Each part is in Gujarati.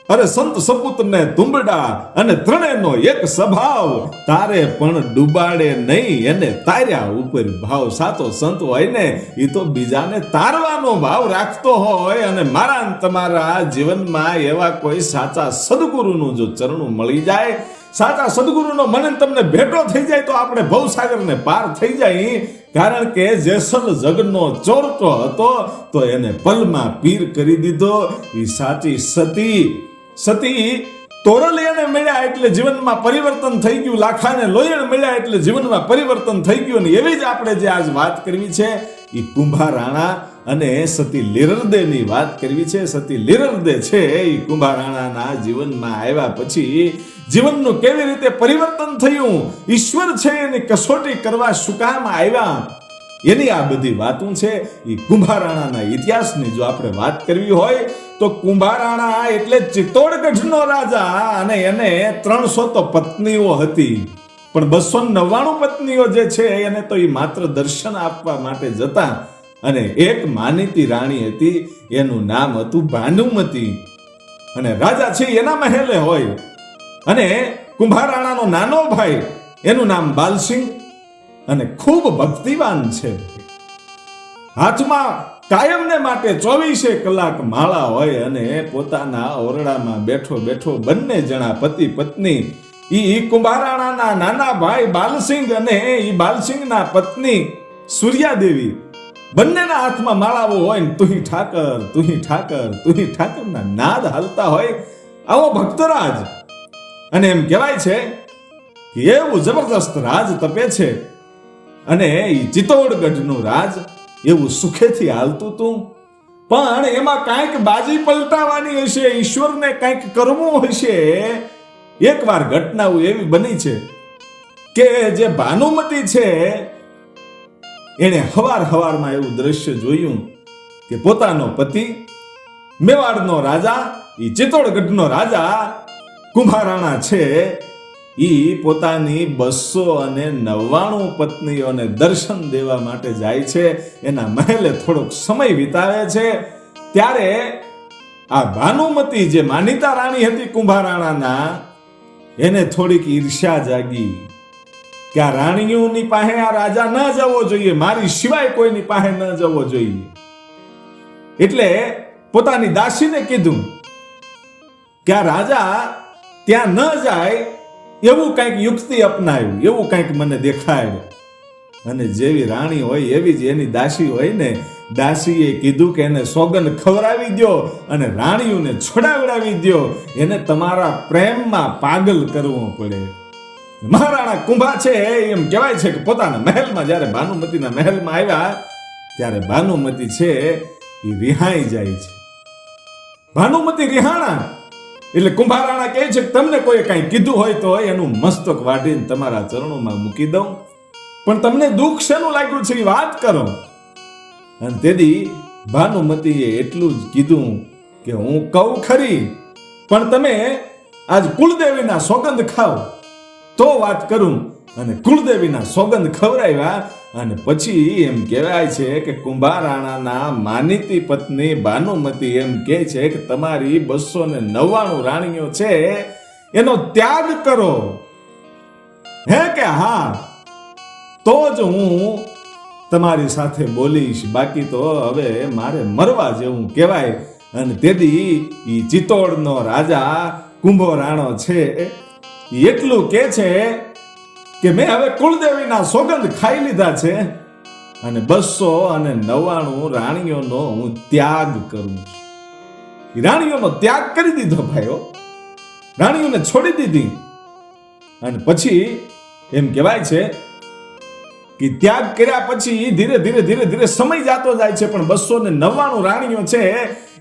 અરે સંત સપૂત ને તુંબડા અને ત્રણેયનો એક સ્વભાવ, તારે પણ ડૂબાડે નહીં એને તાર્યા ઉપર ભાવ. સાચો સંત હોય ને એ તો બીજાને તારવાનો ભાવ રાખતો હોય. અને મારા ને તમારા જીવનમાં એવા કોઈ સાચા સદગુરુનું જો ચરણું મળી જાય, સાચા સદગુરુનો મને તમને ભેટો થઈ જાય તો આપણે ભવસાગરને પાર થઈ જાય. કારણ કે જેસલ જગનો ચોરતો હતો તો એને પલમાં પીર કરી દીધો. એ સાચી સતી તોરલિયાને મળ્યા એટલે જીવનમાં પરિવર્તન થઈ ગયું, લાખાને લોયણ મળ્યા એટલે જીવનમાં પરિવર્તન થઈ ગયું. અને એવી જ આપણે જે આજ વાત કરવી છે એ કુંભારાણા અને સતી લીરરદેની વાત કરવી છે. સતી લીરરદે છે એ કુંભારાણાના જીવનમાં આવ્યા પછી જીવનનું કેવી રીતે પરિવર્તન થયું, ઈશ્વર છે એની કસોટી કરવા શું કામ આવ્યા, એની આ બધી વાતો છે. એ કુંભારાણાના ઇતિહાસની જો આપણે વાત કરવી હોય તો કુંભારાણા એટલે ચિત્તોડગઢનો રાજા. અને એને 300 તો પત્નીઓ હતી, પણ 299 પત્નીઓ જે છે એને તો એ માત્ર દર્શન આપવા માટે જતા. અને એક માનીતી રાણી હતી, એનું નામ હતું ભાનુમતી. અને રાજા છે એના મહેલે હોય. અને કુંભારાણાનો નાનો ભાઈ એનું નામ બાલસિંહ, અને ખૂબ ભક્તિવાન છે. હાથમાં કાયમને માટે 24 કલાક માળા હોય. અને પોતાના ઓરડામાં બેઠો બેઠો બંને જણા પતિ પત્ની, ઈ કુંભારાણાના નાના ભાઈ બાલસિંહ અને ઈ બાલસિંહના પત્ની સૂર્યાદેવી, બંનેના હાથમાં માળાઓ હોય ને તુહી ઠાકર તુહી ઠાકર તુહી ઠાકરના નાદ હાલતા હોય. આવો ભક્તરાજ. અને એમ કહેવાય છે કે એવું જબરદસ્ત રાજ તપે છે. અને એ ચિત્તોડગઢનું રાજ એવું સુખેથી હાલતું હતું. પણ એમાં કાંઈક બાજી પલટાવાની હશે, ઈશ્વરને કાંઈક કરવું હશે. એકવાર ઘટનાઓ એવી બની છે કે જે ભાનુમતી છે એને હવારમાં એવું દ્રશ્ય જોયું કે પોતાનો પતિ મેવાડનો રાજા, એ ચિત્તોડગઢનો રાજા કુંભારાણા છે, ઈ પોતાની 299 પત્નીઓને દર્શન દેવા માટે જાય છે. એના મહેલે થોડોક સમય વિતાવે છે. ત્યારે આ ભાનુમતી જે માનીતા રાણી હતી કુંભારાણાના, એને થોડીક ઈર્ષ્યા જાગી કે આ રાણીઓની પાસે આ રાજા ન જવો જોઈએ, મારી સિવાય કોઈની પાસે ન જવો જોઈએ. એટલે પોતાની દાસીને કીધું કે આ રાજા ત્યાં ન જાય એવું કંઈક યુક્તિ અપનાવ્યું, એવું કંઈક મને દેખાય. અને જેવી રાણી હોય એવી જ એની દાસી હોય ને, દાસીએ કીધું કે એને સોગંદ ખવડાવી દો અને રાણીઓને છોડાવડાવી દો, એને તમારા પ્રેમમાં પાગલ કરવો પડે. મહારાણા કુંભા છે એમ કહેવાય છે કે પોતાના મહેલમાં જ્યારે ભાનુમતીના મહેલમાં આવ્યા ત્યારે ભાનુમતી છે એ રિહાઈ જાય છે. ભાનુમતી રિહાણા એટલે કુંભારાણા કહે છે કે તમને કોઈ કઈ કીધું હોય તો એનું મસ્તક વાઢીને તમારા ચરણોમાં મૂકી દઉં, પણ તમને દુઃખ શેનું લાગ્યું છે એ વાત કરો. અને તેથી ભાનુમતીએ એટલું જ કીધું કે હું કહું ખરી, પણ તમે આજ કુળદેવીના સોગંદ ખાઓ તો વાત કરું. અને કુળદેવીના સોગંદ ખવડાવ્યા. અને પછી એમ કહેવાય છે કે કુંભારાણાના માનીતી પત્ની ભાનુમતી એમ કહે છે કે તમારી 299 રાણીઓ છે એનો ત્યાગ કરો. હે કે હા, તો જ હું તમારી સાથે બોલીશ, બાકી તો હવે મારે મરવા જેવું કહેવાય. અને તેથી ઈ ચિત્તોડનો રાજા કુંભરાણો છે એટલું કે છે કે મેં હવે કુળદેવીના સોગંદ ખાઈ લીધા છે અને 299 રાણીઓનો હું ત્યાગ કરું છું. રાણીઓનો ત્યાગ કરી દીધો ભાઈઓ, રાણીઓને છોડી દીધી. અને પછી એમ કહેવાય છે કે ત્યાગ કર્યા પછી ધીરે ધીરે સમય જાતો જાય છે. પણ 299 રાણીઓ છે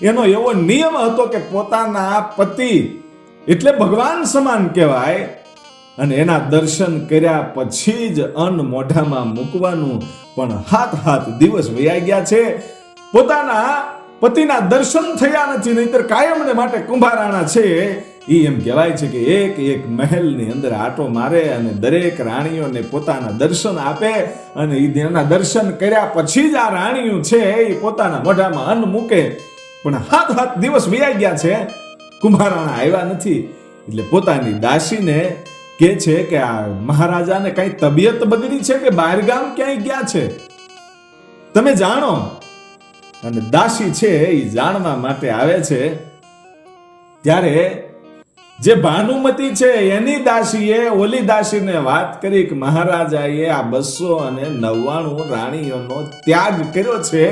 એનો એવો નિયમ હતો કે પોતાના પતિ એટલે ભગવાન સમાન કહેવાય, અને એના દર્શન કર્યા પછી જ અન્ન મોઢામાં મૂકવાનું. પણ 7 દિવસ વયા ગયા છે, પોતાના પતિના દર્શન થયા નથી. નહીતર કાયમને માટે કુંભારાણા છે એ એમ કહેવાય છે કે એક મહેલની અંદર આટો મારે અને દરેક રાણીઓને પોતાના દર્શન આપે. અને એના દર્શન કર્યા પછી જ આ રાણીઓ છે એ પોતાના મોઢામાં અન્ન મૂકે. પણ 7 દિવસ વયા ગયા છે, કુંભારાણા આવ્યા નથી. એટલે પોતાની દાસીને કે છે કે આ મહારાજાને કઈ તબિયત બગડી છે કે બહાર ગામ ક્યાંય ગયા છે, તમે જાણો. અને દાસી છે એ જાણવા માટે આવે છે. ત્યારે જે ભાનુમતી છે એની દાસીએ ઓલી દાસીને વાત કરી કે મહારાજાએ આ 299 રાણીઓનો ત્યાગ કર્યો છે,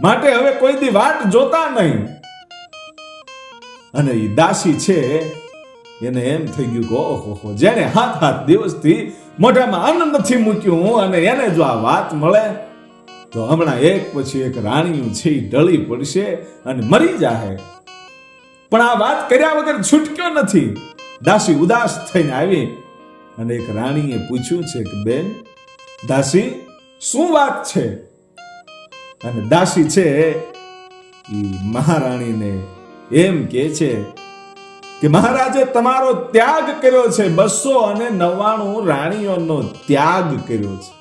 માટે હવે કોઈ દી વાટ જોતા નહીં. અને એ દાસી છે એને એમ થઈ ગયું કે ઓહો, જેને હાથ દિવસથી મોઢામાં અન્ન નથી મૂક્યું અને એને જો આ વાત મળે તો હમણાં એક પછી એક રાણીઓ છે એ ઢળી પડશે અને મરી જાહે. પણ આ વાત કર્યા વગર છૂટક્યો નથી. દાસી ઉદાસ થઈને આવી અને એક રાણીએ પૂછ્યું છે કે બેન દાસી શું વાત છે? અને દાસી છે એ મહારાણીને એમ કે છે કે મહારાજે તમારો ત્યાગ કર્યો છે, 299 રાણીઓનો ત્યાગ કર્યો છે.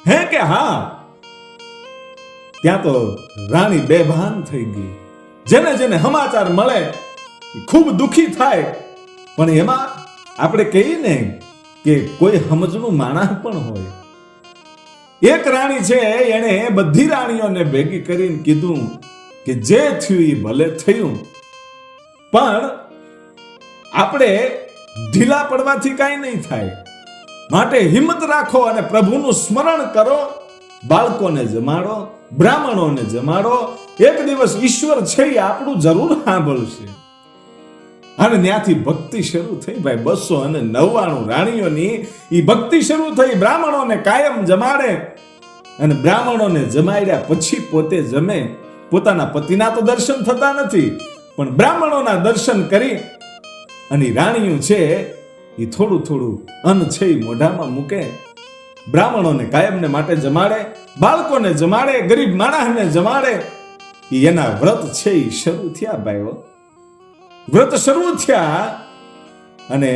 હે કે હા? ત્યાં તો રાણી બેભાન થઈ ગઈ. જેને જેને સમાચાર મળે ખૂબ દુખી થાય, પણ એમાં આપણે કહીએ ને કે કોઈ સમજણું માણસ પણ હોય. એક રાણી છે એને બધી રાણીઓને ભેગી કરીને કીધું કે જે થયું એ ભલે થયું, પણ આપણે ઢીલા પડવાથી કાંઈ નહીં થાય, માટે હિંમત રાખો અને પ્રભુનું સ્મરણ કરો, બાળકોને જમાડો, બ્રાહ્મણોને જમાડો, એક દિવસ ઈશ્વર છે એ આપણું જરૂર સાંભળશે. અને ત્યાંથી ભક્તિ શરૂ થઈ ભાઈ. 299 રાણીઓની એ ભક્તિ શરૂ થઈ. બ્રાહ્મણોને કાયમ જમાડે અને બ્રાહ્મણોને જમાડ્યા પછી પોતે જમે. પોતાના પતિના તો દર્શન થતા નથી, પણ બ્રાહ્મણોના દર્શન કરી અને રાણીઓ છે એ થોડું થોડું અન્ન છે એ મોઢામાં મૂકે. બ્રાહ્મણોને કાયમને માટે જમાડે, બાળકોને જમાડે, ગરીબ માણસને જમાડે. એના વ્રત છે એ શરૂ થયા ભાઈઓ. વ્રત શરૂ થયા અને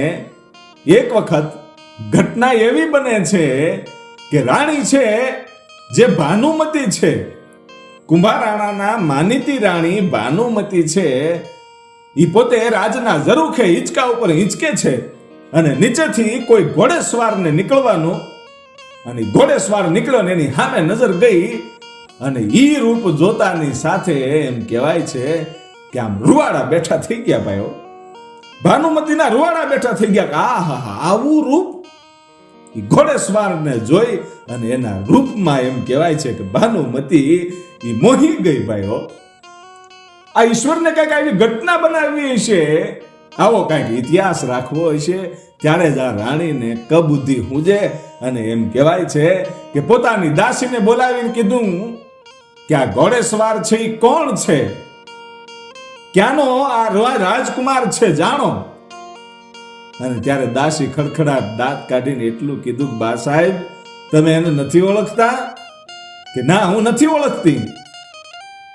એક વખત ઘટના એવી બને છે કે રાણી છે જે ભાનુમતી છે, કુંભારાણાના માનીતી રાણી ભાનુમતી છે, એ પોતે રાજના ઝરૂખે હિંચકા ઉપર હિંચકે છે અને નીચેથી કોઈ ઘોડેસવારને નીકળવાનું, અને ઘોડેસવાર નીકળ્યો ને એની સામે નજર ગઈ અને ઈ રૂપ જોતાની સાથે એમ કહેવાય છે કે આમ રૂવાડા બેઠા થઈ ગયા ભાઈઓ. ભાનુમતીના રૂવાડા બેઠા થઈ ગયા કે આહા, આવું રૂપ. ઈ ઘોડેસવારને જોઈ અને એના રૂપમાં એમ કહેવાય છે કે ભાનુમતી ઈ મોહી ગઈ ભાઈઓ. આ ઈશ્વરને કઈક આવી ઘટના બનાવવી હશે, આવો કઈક ઇતિહાસ રાખવો હશે, ત્યારે જ આ રાણીને કબુદ્ધિ હુંજે અને એમ કહેવાય છે કે પોતાની દાસીને બોલાવીને કીધું કે આ ઘોડેસવાર છે એ કોણ છે, ક્યાંનો આ રાજકુમાર છે, જાણો. અને ત્યારે દાસી ખડખડાટ દાંત કાઢીને એટલું કીધું કે બા સાહેબ તમે એને નથી ઓળખતા? કે ના હું નથી ઓળખતી.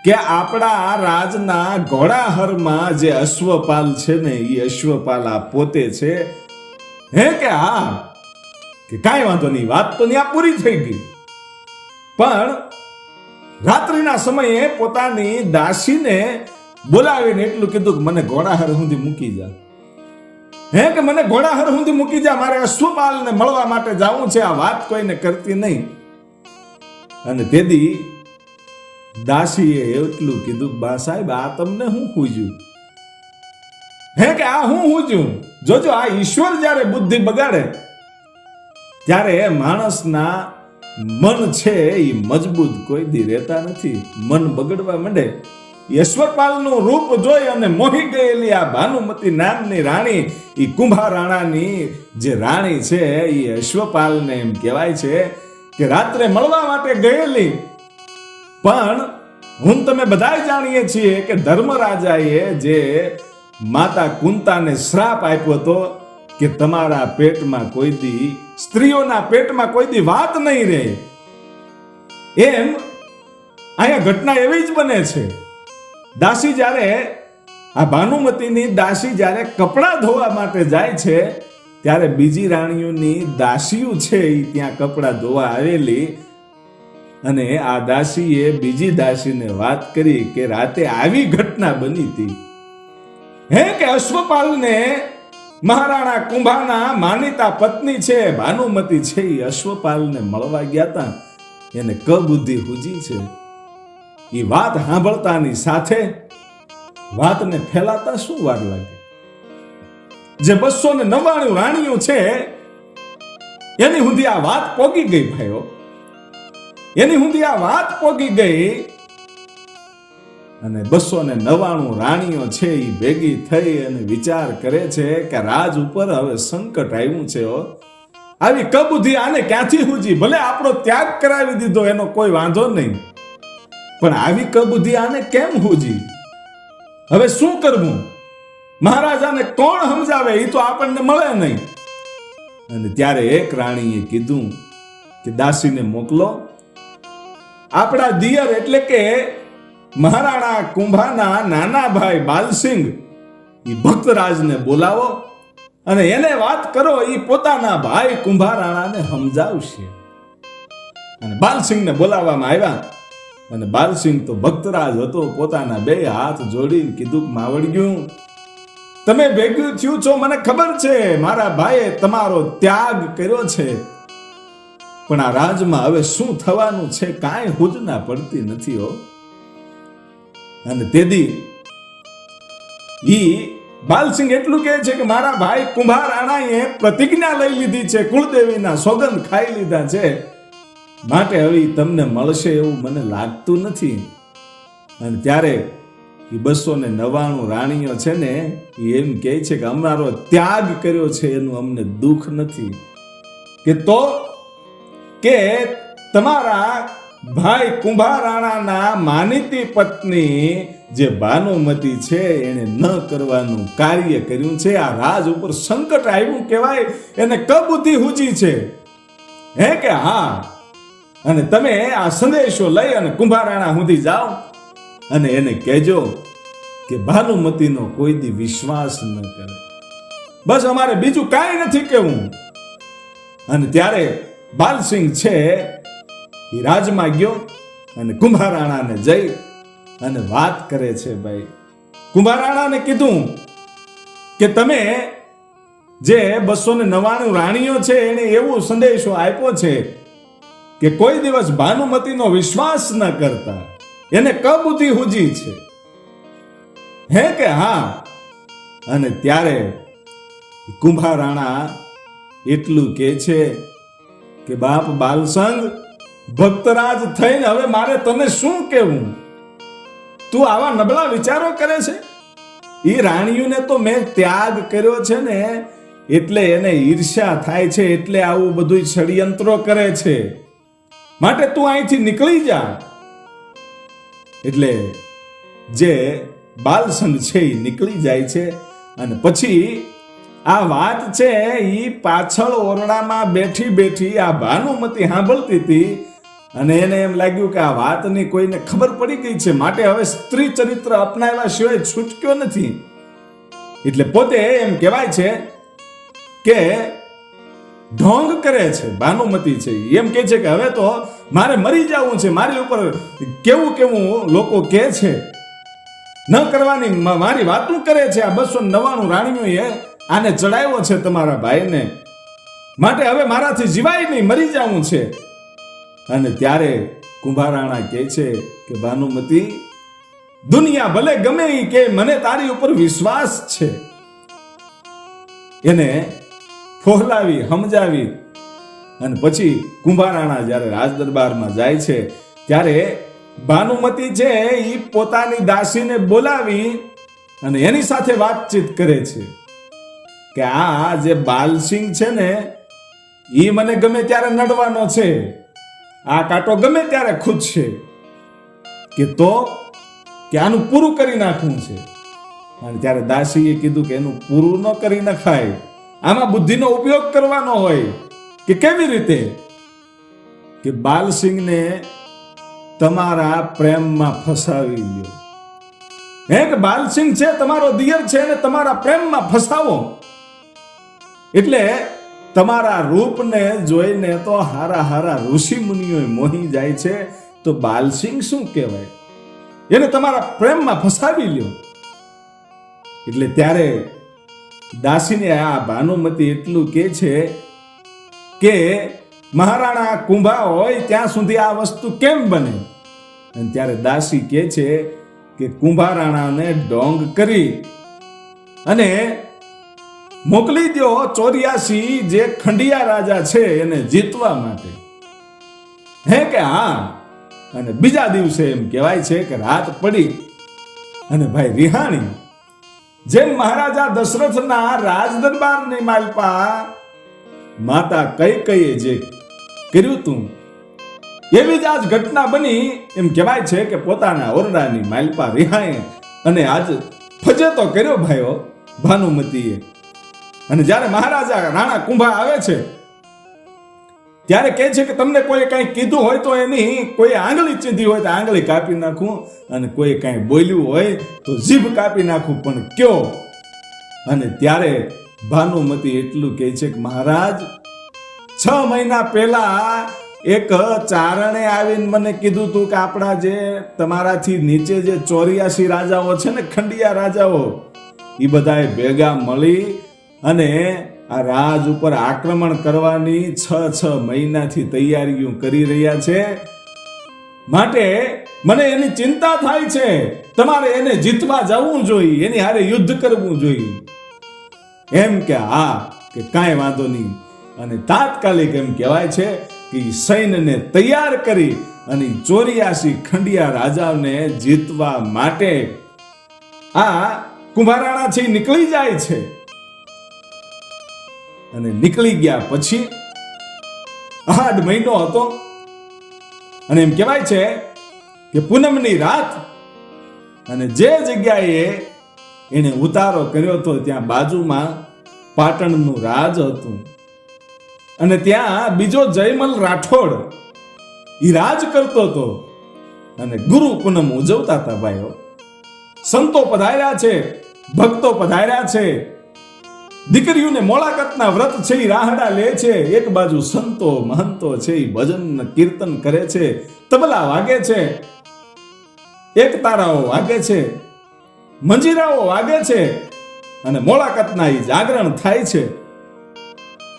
કે આપણા રાજના ઘોડાહરમાં જે અશ્વપાલ છે ને એ અશ્વપાલ આ પોતે છે. હે કે હા? કે કાંઈ વાંધો નહીં, વાત તો ત્યાં પૂરી થઈ ગઈ. પણ રાત્રિના સમયે પોતાની દાસીને બોલાવીને એટલું કીધું કે મને ઘોડાહર સુધી મૂકી જા. હે કે મને ઘોડાહર સુધી મૂકી જા, મારે અશ્વપાલને મળવા માટે જવું છે. આ વાત કોઈને કરતી નહીં. અને તેદી દાસીએ એટલું કીધું બા સાહેબ આ તમને હું પૂછ્યું? હે કે આ હું પૂછ્યું? જોજો આ ઈશ્વર જ્યારે બુદ્ધિ બગાડે ત્યારે માણસના મન છે એ મજબૂત કોઈ દી રહેતા નથી, મન બગડવા માંડે. ઈશ્વરપાલનું રૂપ જોઈ અને મોહી ગયેલી આ ભાનુમતી નામની રાણી, એ કુંભારાણાની જે રાણી છે એ અશ્વપાલને એમ કહેવાય છે કે રાત્રે મળવા માટે ગયેલી. પણ હું તમે બધા જાણીએ છીએ કે ધર્મરાજાએ જે માતા કુંતાને શ્રાપ આપ્યો હતો કે તમારા પેટમાં કોઈ દી, સ્ત્રીઓના પેટમાં કોઈ દી વાત નહીં રહે, એમ અહીંયા ઘટના એવી જ બને છે. દાસી જ્યારે આ ભાનુમતીની દાસી જ્યારે કપડાં ધોવા માટે જાય છે ત્યારે બીજી રાણીઓની દાસીઓ છે એ ત્યાં કપડાં ધોવા આવેલી. અને આ દાસીએ બીજી દાસીને વાત કરી કે રાતે આવી ઘટના બની હતી. હે કે અશ્વપાલને મહારાણા કુંભાના માનીતા પત્ની છે ભાનુમતી છે, એ અશ્વપાલને મળવા ગયા હતા, એને કબુદ્ધિ હુજી છે. એ વાત સાંભળતાની સાથે વાતને ફેલાતા શું વાર લાગે? જે 299 રાણીઓ છે એની સુધી આ વાત પોગી ગઈ ભાઈઓ, એની સુધી આ વાત પોગી ગઈ. અને 299 રાણીઓ છે એ ભેગી થઈ અને વિચાર કરે છે કે રાજ ઉપર હવે સંકટ આવ્યું છે. આવી કબુદ્ધિ આને ક્યાંથી હુજી? ભલે આપણો ત્યાગ કરાવી દીધો એનો કોઈ વાંધો નહીં, પણ આવી કબુદ્ધિ આને કેમ હુજી? હવે શું કરવું? મહારાજાને કોણ સમજાવે? એ તો આપણને મળે નહીં. અને ત્યારે એક રાણીએ કીધું કે દાસીને મોકલો, આપણા દિયર એટલે કે મહારાણા કુંભાના નાના ભાઈ બાલસિંહ એ ભક્તરાજને બોલાવો અને એને વાત કરો, એ પોતાના ભાઈ કુંભારાણાને સમજાવશે. અને બાલસિંહને બોલાવવામાં આવ્યા. અને બાલસિંહ તો ભક્તરાજ હતો, પોતાના 2 હાથ જોડીને કીધું, માવડિયું, તમે ભેગું થયું છો મને ખબર છે, મારા ભાઈએ તમારો ત્યાગ કર્યો છે, પણ આ રાજમાં હવે શું થવાનું છે કાંઈ સૂચના પડતી નથી હો. અને તેદી ઈ બાલસિંહ એટલું કહે છે કે મારા ભાઈ કુંભારાણાએ પ્રતિજ્ઞા લઈ લીધી છે, કુળદેવીના સોગંદ ખાઈ લીધા છે, માટે હવે તમને મળશે એવું મને લાગતું નથી. અને ત્યારે એ 299 રાણીઓ છે ને એમ કહે છે કે અમારો ત્યાગ કર્યો છે એનું અમને દુઃખ નથી, કે તો કે તમારા ભાઈ કુંભારાણાના માનીતી પત્ની જે ભાનુમતી છે એને ન કરવાનું કાર્ય કર્યું છે. આ રાજ ઉપર સંકટ આવ્યું કહેવાય, એને કબુદ્ધિ હુજી છે. હે કે હા, અને તમે આ સંદેશો લઈ અને કુંભારાણા સુધી જાઓ અને એને કહેજો કે ભાનુમતીનો કોઈ દી વિશ્વાસ ન કરે. બસ અમારે બીજું કાંઈ નથી કહેવું. અને ત્યારે બાલસિંહ છે એ રાજમાં ગયો અને કુંભારાણાને જઈ અને વાત કરે છે. ભાઈ કુંભારાણાને કીધું કે તમે જે 299 રાણીઓ છે એને એવો સંદેશો આપ્યો છે કે કોઈ દિવસ ભાનુમતીનો વિશ્વાસ ન કરતા, એને કબુદ્ધિ હુજી છે. હે કે હા. અને ત્યારે કુંભારાણા એટલું કહે છે કે બાપ બાલસંગ, ભક્તરાજ થઈને હવે મારે તને શું કહેવું? તું આવા નબળા વિચારો કરે છે? એ રાણીઓને તો મેં ત્યાગ કર્યો છે ને એટલે એને ઈર્ષ્યા થાય છે, એટલે આવું બધું ષડયંત્રો કરે છે, માટે તું અહીંથી નીકળી જા. એટલે જે બાલસંગ છે એ નીકળી જાય છે. અને પછી આ વાત છે એ પાછળ ઓરડામાં બેઠી બેઠી આ ભાનુમતી સાંભળતી હતી અને એને એમ લાગ્યું કે આ વાતની કોઈને ખબર પડી ગઈ છે, માટે હવે સ્ત્રી ચરિત્ર અપનાવ્યા સિવાય છૂટક્યો નથી. એટલે પોતે એમ કહેવાય છે કે ઢોંગ કરે છે. ભાનુમતી છે એમ કહે છે કે હવે તો મારે મરી જવું છે, મારી ઉપર કેવું કેવું લોકો કહે છે, ન કરવાની મારી વાતું કરે છે. આ 299 રાણીઓએ આને ચડાવ્યો છે તમારા ભાઈને, માટે હવે મારાથી જીવાય નહીં, મરી જવું છે. અને ત્યારે કુંભારાણા કહે છે કે ભાનુમતી, દુનિયા ભલે ગમે એ કે મને તારી ઉપર વિશ્વાસ છે. એને ફોહલાવી સમજાવી અને પછી કુંભારાણા જ્યારે રાજ દરબારમાં જાય છે ત્યારે ભાનુમતી છે એ પોતાની દાસીને બોલાવી અને એની સાથે વાતચીત કરે છે કે આ જે બાલસિંહ છે ને એ મને ગમે ત્યારે નડવાનો છે, આ કાંટો ગમે ત્યારે ખૂદશે, કે તો કે આનું પૂરું કરી નાખવું છે. અને ત્યારે દાસીએ કીધું કે એનું પૂરું ન કરી નખાય, આમાં બુદ્ધિનો ઉપયોગ કરવાનો હોય. કે કેવી રીતે? કે બાલસિંહને તમારા પ્રેમમાં ફસાવી લ્યો. હે કે બાલસિંહ છે તમારો દિયર છે ને તમારા પ્રેમમાં ફસાવો, એટલે તમારા રૂપને જોઈને તો હારા હારા ઋષિ મુનિઓ મોહી જાય છે, તો બાલસિંહ શું કહેવાય? એને તમારા પ્રેમમાં ફસાવી લ્યો. એટલે ત્યારે દાસીને આ ભાનુમતી એટલું કહે છે કે મહારાણા કુંભા હોય ત્યાં સુધી આ વસ્તુ કેમ બને? અને ત્યારે દાસી કહે છે કે કુંભારાણાને ડોંગ કરી અને મોકલી દો 84 જે ખંડિયા રાજા છે એને જીતવા માટે. હે કે હા. અને બીજા દિવસે એમ કહેવાય છે કે રાત પડી અને ભાઈ રિહાણી જેમ મહારાજા દશરથના રાજ દરબારની માલપા માતા કૈકેયીએ જે કર્યું હતું એવી જ આજ ઘટના બની. એમ કહેવાય છે કે પોતાના ઓરડાની માલપા રિહાએ અને આજ ફજેતો કર્યો ભાઈઓ ભાનુમતીએ. અને જ્યારે મહારાજા રાણા કુંભા આવે છે ત્યારે કહે છે કે તમને કોઈ કંઈ કીધું હોય તો એની કોઈ આંગળી ચીંધી હોય તો આંગળી કાપી નાખું, અને કોઈ કંઈ બોલ્યું હોય તો જીભ કાપી નાખું, પણ કયો? અને ત્યારે ભાનુમતી એટલું કહે છે કે મહારાજ 6 મહિના પહેલા એક ચારણે આવીને મને કીધું હતું કે આપણા જે તમારાથી નીચે જે 84 રાજાઓ છે ને ખંડિયા રાજાઓ એ બધાએ ભેગા મળી અને આ રાજ ઉપર આક્રમણ કરવાની 6 મહિનાથી તૈયારીઓ કરી રહ્યા છે, માટે મને એની ચિંતા થાય છે. તમારે એને જીતવા જવું જોઈએ, એની હારે યુદ્ધ કરવું જોઈએ. એમ કે હા કે કાંઈ વાંધો નહીં. અને તાત્કાલિક એમ કહેવાય છે કે સૈન્યને તૈયાર કરી અને 84 ખંડિયા રાજાઓને જીતવા માટે આ કુંભારાણાથી નીકળી જાય છે. અને નીકળી ગયા પછી 8 મહિનો હતો અને એમ કહેવાય છે કે પૂનમની રાત અને જે જગ્યાએ એને ઉતારો કર્યો હતો ત્યાં બાજુમાં પાટણનું રાજ હતું અને ત્યાં બીજો જયમલ રાઠોડ ઈ રાજ કરતો હતો અને ગુરુ પૂનમ ઉજવતા હતા ભાઈઓ. સંતો પધાર્યા છે, ભક્તો પધાર્યા છે, દીકરીઓને મોળાકતના વ્રત છે એ રાહડા લે છે. એક બાજુ સંતો મહંતો છે એ ભજન કીર્તન કરે છે, તબલા વાગે છે, એક તારાઓ વાગે છે, મંજીરાઓ વાગે છે અને મોળાકતના એ જાગરણ થાય છે.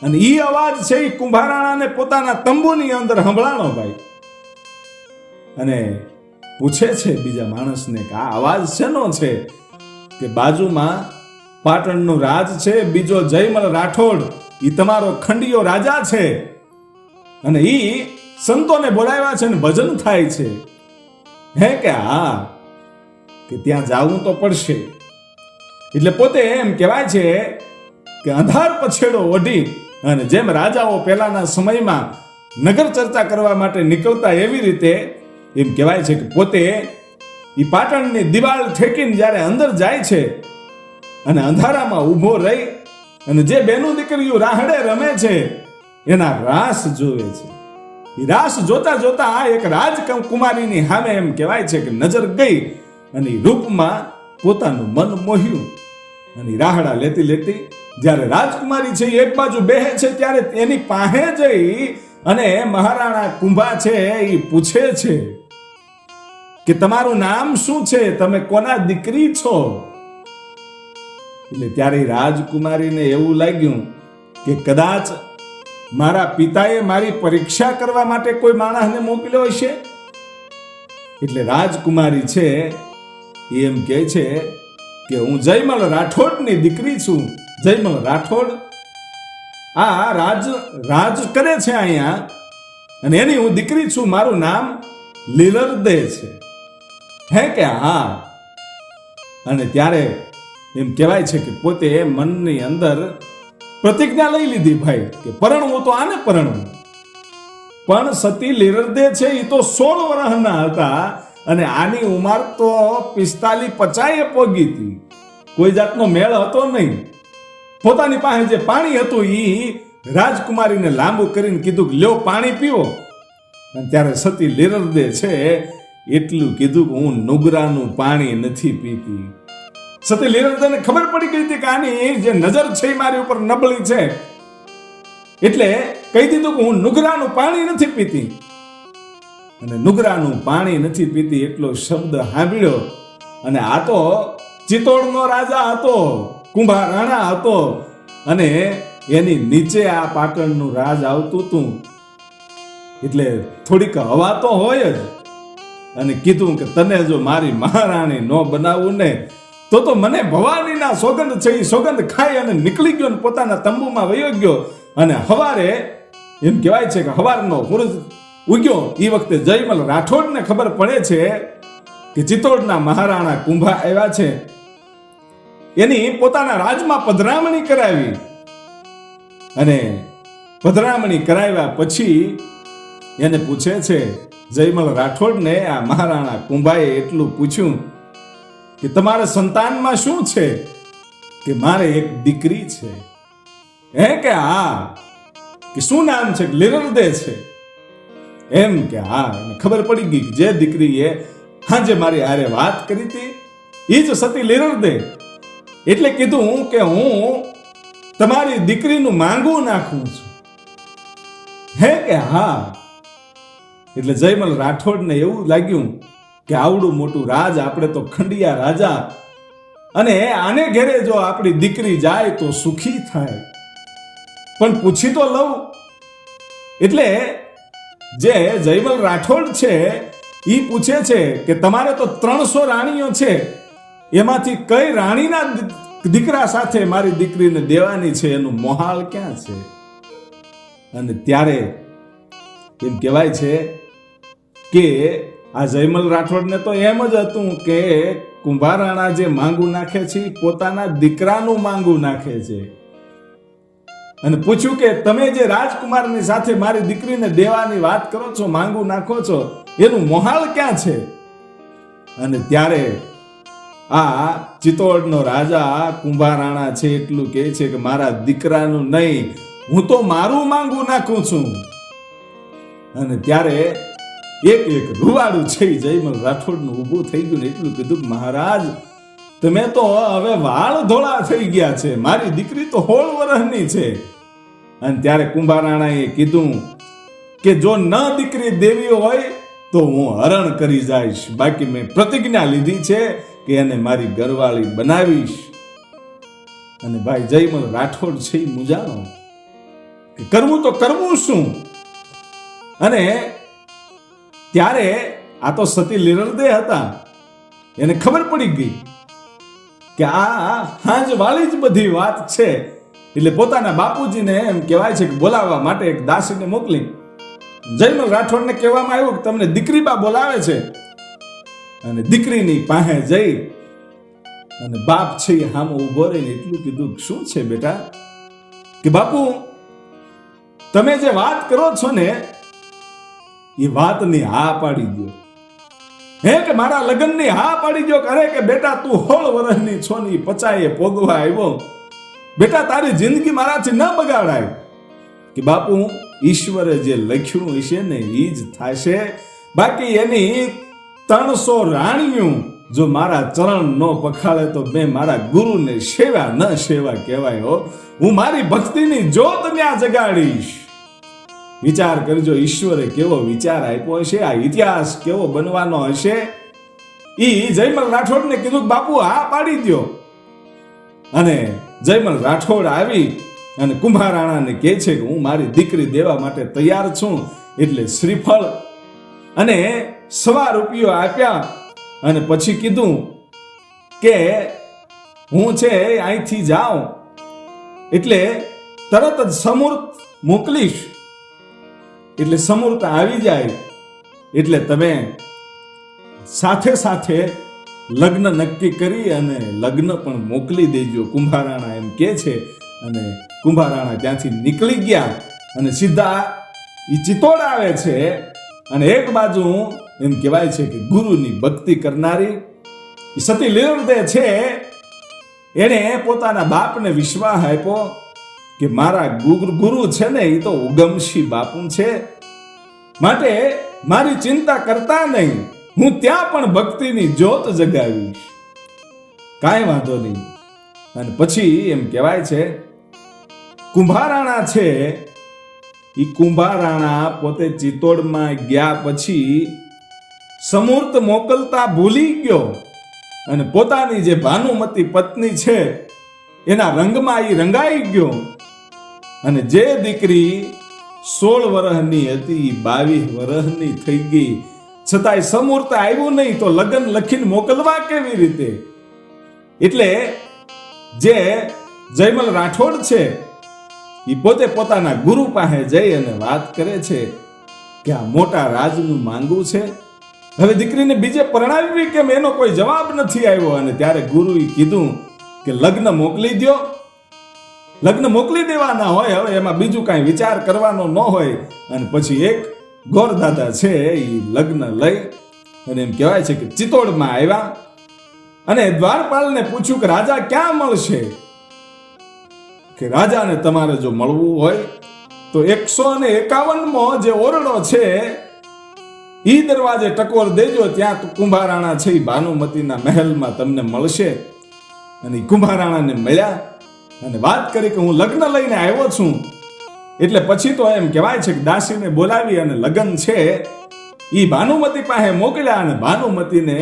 અને ઈ અવાજ છે એ કુંભારાણાને પોતાના તંબુની અંદર સંભળાણો ભાઈ. અને પૂછે છે બીજા માણસને કે આ અવાજ શેનો છે? કે બાજુમાં પાટણનું રાજ છે, બીજો જયમલ રાઠોડ ઈ તમારો ખંડિયો રાજા છે અને ઈ સંતોને બોલાવ્યા છે ને ભજન થાય છે. હે કે હા કે ત્યાં જાવું તો પડશે. એટલે પોતે એમ કહેવાય છે કે અંધાર પછેડો ઓઢી અને જેમ રાજાઓ પહેલાના સમયમાં નગર ચર્ચા કરવા માટે નીકળતા એવી રીતે એમ કહેવાય છે કે પોતે ઈ પાટણની દિવાલ ઠેકીને જ્યારે અંદર જાય છે અને અંધારામાં ઊભો રહી અને જે બેનું દીકરીઓ રાહડે રમે છે એના રાસ જોવે છે. એ રાસ જોતા જોતા એક રાજકુમારીની સામે એમ કહેવાય છે કે નજર ગઈ અને રૂપમાં પોતાનું મન મોહ્યું અને રાહડા લેતી લેતી જ્યારે રાજકુમારી છે એક બાજુ બેહે છે ત્યારે એની પાસે જઈ અને મહારાણા કુંભા છે એ પૂછે છે કે તમારું નામ શું છે, તમે કોના દીકરી છો? એટલે ત્યારે રાજકુમારીને એવું લાગ્યું કે કદાચ મારા પિતાએ મારી પરીક્ષા કરવા માટે કોઈ માણસને મોકલ્યો હશે. એટલે રાજકુમારી છે એમ કહે છે કે હું જયમલ રાઠોડની દીકરી છું. જયમલ રાઠોડ આ રાજ કરે છે અહીંયા અને એની હું દીકરી છું, મારું નામ લીલરદે છે. હે કે હા. અને ત્યારે એમ કહેવાય છે કે પોતે મનની અંદર પ્રતિજ્ઞા લઈ લીધી ભાઈ કે પરણવું તો આને પરણવું. પણ સતી લીલરદે છે એ તો 16 વર્ષના હતા અને આની ઉંમર તો 45-50 પોગી હતી. કોઈ જાતનો મેળ હતો નહીં. પોતાની પાસે જે પાણી હતું એ રાજકુમારીને લાંબુ કરીને કીધું કે લ્યો પાણી પીવો. અને ત્યારે સતી લીલરદે છે એટલું કીધું કે હું નુગરાનું પાણી નથી પીતી. સતી લીલરદેને ખબર પડી ગઈ હતી કે આની જે નજર છે એ મારી ઉપર નબળી છે, એટલે કહી દીધું કે હું નુગરાનું પાણી નથી પીતી. અને નુગરાનું પાણી નથી પીતી એટલો શબ્દ સાંભળ્યો અને આ તો ચિત્તોડનો રાજા હતો, કુંભાર રાણા હતો, અને એની નીચે આ પાટણનું રાજ આવતું હતું. એટલે થોડીક હવા તો હોય જ. અને કીધું કે તને જો મારી મહારાણી ન બનાવવું ને તો મને ભવાનીના સોગંદ છે એ સોગંદ ખાઈ અને નીકળી ગયો ને પોતાના તંબુમાં વયો ગયો. અને હવારે એમ કહેવાય છે કે હવારનો સૂરજ ઉગ્યો એ વખતે જયમલ રાઠોડને ખબર પડે છે કે ચિત્તોડના મહારાણા કુંભા આવ્યા છે. એની પોતાના રાજમાં પધરામણી કરાવી. અને પધરામણી કરાવ્યા પછી એને પૂછે છે જયમલ રાઠોડને આ મહારાણા કુંભાએ એટલું પૂછ્યું કે તમારા સંતાનમાં શું છે? કે મારે એક દીકરી છે. હે કે હા. કે શું નામ છે? લીરરદે છે. એમ કે હા. ખબર પડી ગઈ કે જે દીકરીએ હાજે મારી હારે વાત કરી હતી એ જ સતી લીરરદે. એટલે કીધું કે હું તમારી દીકરીનું માંગવું નાખું છું. હે કે હા. એટલે જયમલ રાઠોડને એવું લાગ્યું કે આવડું મોટું રાજ, આપણે તો ખંડિયા રાજા, અને આને ઘેરે જો આપણી દીકરી જાય તો સુખી થાય, પણ પૂછી તો લઉં. એટલે જે જયમલ રાઠોડ છે એ પૂછે છે કે તમારે તો 300 રાણીઓ છે, એમાંથી કઈ રાણીના દીકરા સાથે મારી દીકરીને દેવાની છે, એનું મોહાળ ક્યાં છે? અને ત્યારે એમ કહેવાય છે કે આ જયમલ રાઠોડને તો એમ જ હતું કે કુંભારાણા જે માંગુ નાખે છે પોતાના દીકરાનું માંગુ નાખે છે. અને પૂછ્યું કે તમે જે રાજકુમારની સાથે મારી દીકરીને દેવાની વાત કરો છો, માંગુ નાખો છો, એનું મોહાળ ક્યાં છે? અને ત્યારે આ ચિત્તોડનો રાજા કુંભારાણા છે એટલું કહે છે કે મારા દીકરાનું નહીં, હું તો મારું માંગુ નાખું છું. અને ત્યારે એક રૂવાડું છે જયમલ રાઠોડનું ઊભું થઈ ગયું ને એટલું કીધું મહારાજ તમે તો હવે વાળ ધોળા થઈ ગયા છે, મારી દીકરી તો 16 વર્ષની છે. અને ત્યારે કુંભારાણાએ કીધું કે જો ન દીકરી દેવી હોય તો હું હરણ કરી જઈશ, બાકી મેં પ્રતિજ્ઞા લીધી છે કે એને મારી ઘરવાળી બનાવીશ. અને ભાઈ જયમલ રાઠોડ છે એ મૂંઝાણો કે કરવું તો કરવું શું? અને ત્યારે આ તો સતી લીરરદે હતા, એને ખબર પડી ગઈ કે આ હાંજ વાળી જ બધી વાત છે. એટલે પોતાના બાપુજીને એમ કહેવાય છે કે બોલાવવા માટે એક દાસીને મોકલી જયમલ રાઠોડને કહેવામાં આવ્યું કે તમને દીકરી બા બોલાવે છે. અને દીકરીની પાસે જઈ અને બાપ છે એ સામે ઉભો રહીને એટલું કીધું શું છે બેટા? કે બાપુ તમે જે વાત કરો છો ને એ વાતની હા પાડી દો. હે કે મારા લગ્નની હા પાડી દો. કરે કે બેટા તું 16 વર્ષની છો ને 50 ભોગવા આવ્યો, બેટા તારી જિંદગી મારાથી ન બગાડાય. કે બાપુ ઈશ્વરે જે લખ્યું હશે ને એ જ થશે, બાકી એની 300 રાણીઓ જો મારા ચરણ ન પખાળે તો મેં મારા ગુરુને સેવા ન સેવા કહેવાય. હો, હું મારી ભક્તિની જ્યોત ત્યાં જગાડીશ. વિચાર કરજો ઈશ્વરે કેવો વિચાર આપ્યો હશે, આ ઇતિહાસ કેવો બનવાનો હશે. ઈ જયમલ રાઠોડને કીધું બાપુ હા પાડી દો. અને જયમલ રાઠોડ આવી અને કુંભારાણાને કહે છે કે હું મારી દીકરી દેવા માટે તૈયાર છું. એટલે શ્રીફળ અને 1.25 રૂપિયા આપ્યા. અને પછી કીધું કે હું છે અહીંથી જાઉં એટલે તરત જ સમૂર્ત મોકલીશ. એટલે સમૂર્ત આવી જાય એટલે તમે સાથે સાથે લગ્ન નક્કી કરી અને લગ્ન પણ મોકલી દેજો. કુંભારાણા એમ કે છે. અને કુંભારાણા ત્યાંથી નીકળી ગયા અને સીધા ઈ ચિત્તોડ આવે છે. અને એક બાજુ એમ કહેવાય છે કે ગુરુની ભક્તિ કરનારી સતી લીરરદે છે, એને પોતાના બાપને વિશ્વાસ આપ્યો કે મારા ગુરુ છે ને એ તો ઉગમશી બાપુ છે, માટે મારી ચિંતા કરતા નહીં, હું ત્યાં પણ ભક્તિની જ્યોત જગાવીશ, કાંઈ વાંધો નહીં. અને પછી એમ કહેવાય છે કુંભારાણા છે એ કુંભારાણા પોતે ચિત્તોડમાં ગયા પછી સમૂર્ત મોકલતા ભૂલી ગયો અને પોતાની જે ભાનુમતી પત્ની છે એના રંગમાં એ રંગાઈ ગયો. અને જે દીકરી 16 વર્ષની હતી 22 વર્ષની થઈ ગઈ, છતાંય સમુહૂર્ત આવ્યું નહીં તો લગ્ન લખીને મોકલવા કેવી રીતે? એટલે જે જયમલ રાઠોડ છે એ પોતે પોતાના ગુરુ પાસે જઈ અને વાત કરે છે કે આ મોટા રાજનું માંગવું છે, હવે દીકરીને બીજે પરણાવવી કેમ, એનો કોઈ જવાબ નથી આવ્યો. અને ત્યારે ગુરુએ કીધું કે લગ્ન મોકલી દો. લગ્ન મોકલી દેવાના હોય, હવે એમાં બીજું કાંઈ વિચાર કરવાનો ન હોય. અને પછી એક ગોરદાદા છે એ લગ્ન લઈ અને એમ કહેવાય છે કે ચિત્તોડમાં આવ્યા અને દ્વારપાલને પૂછ્યું કે રાજા ક્યાં મળશે? કે રાજાને તમારે જો મળવું હોય તો 151 જે ઓરડો છે ઈ દરવાજે ટકોર દેજો, ત્યાં કુંભારાણા છે એ ભાનુમતીના મહેલમાં તમને મળશે. અને કુંભારાણાને મળ્યા અને વાત કરી કે હું લગ્ન લઈને આવ્યો છું. એટલે પછી તો એમ કહેવાય છે કે દાસીને બોલાવી અને લગ્ન છે ઈ ભાનુમતી પાસે મોકલ્યા. અને ભાનુમતીને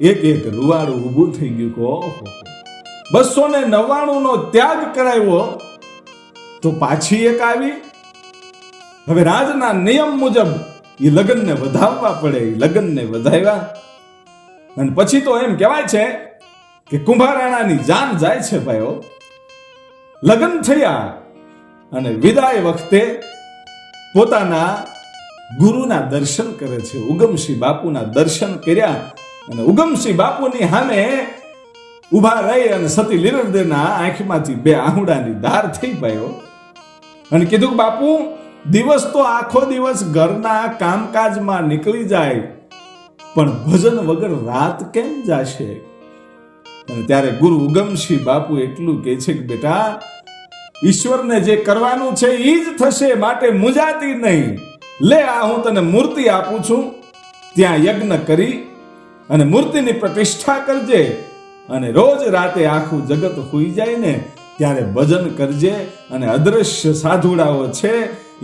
એક એક રૂવાડું ઊભું થઈ ગયું કે ઓહો, 299 નો ત્યાગ કરાવ્યો તો પાછી એક આવી. હવે રાજના નિયમ મુજબ એ લગ્નને વધાવવા પડે, એ લગ્નને વધાવ્યા. અને પછી તો એમ કહેવાય છે કે કુંભારાણાની જાન જાય છે ભાઈઓ. લગ્ન થયા અને વિદાય વખતે પોતાના ગુરુના દર્શન કરે છે. ઉગમસિંહ બાપુના દર્શન કર્યા અને ઉગમસિંહ બાપુની સામે ઉભા રહી અને સતી લીરણદેવના આંખમાંથી 2 આહુડાની ધાર થઈ ભાઈઓ. અને કીધું કે બાપુ, દિવસ તો આખો દિવસ ઘરના કામકાજમાં નીકળી જાય, પણ ભજન વગર રાત કેમ જાશે? અને ત્યારે ગુરુ ઉગમસિંહ બાપુ એટલું કહે છે કે બેટા, ઈશ્વરને જે કરવાનું છે એ જ થશે, માટે મુંજાતી નહીં. લે આ હું તને મૂર્તિ આપું છું, ત્યાં યજ્ઞ કરી અને મૂર્તિની પ્રતિષ્ઠા કરજે. અને રોજ રાતે આખું જગત હોઈ જાય ને ત્યારે ભજન કરજે. અને અદ્રશ્ય સાધુડાઓ છે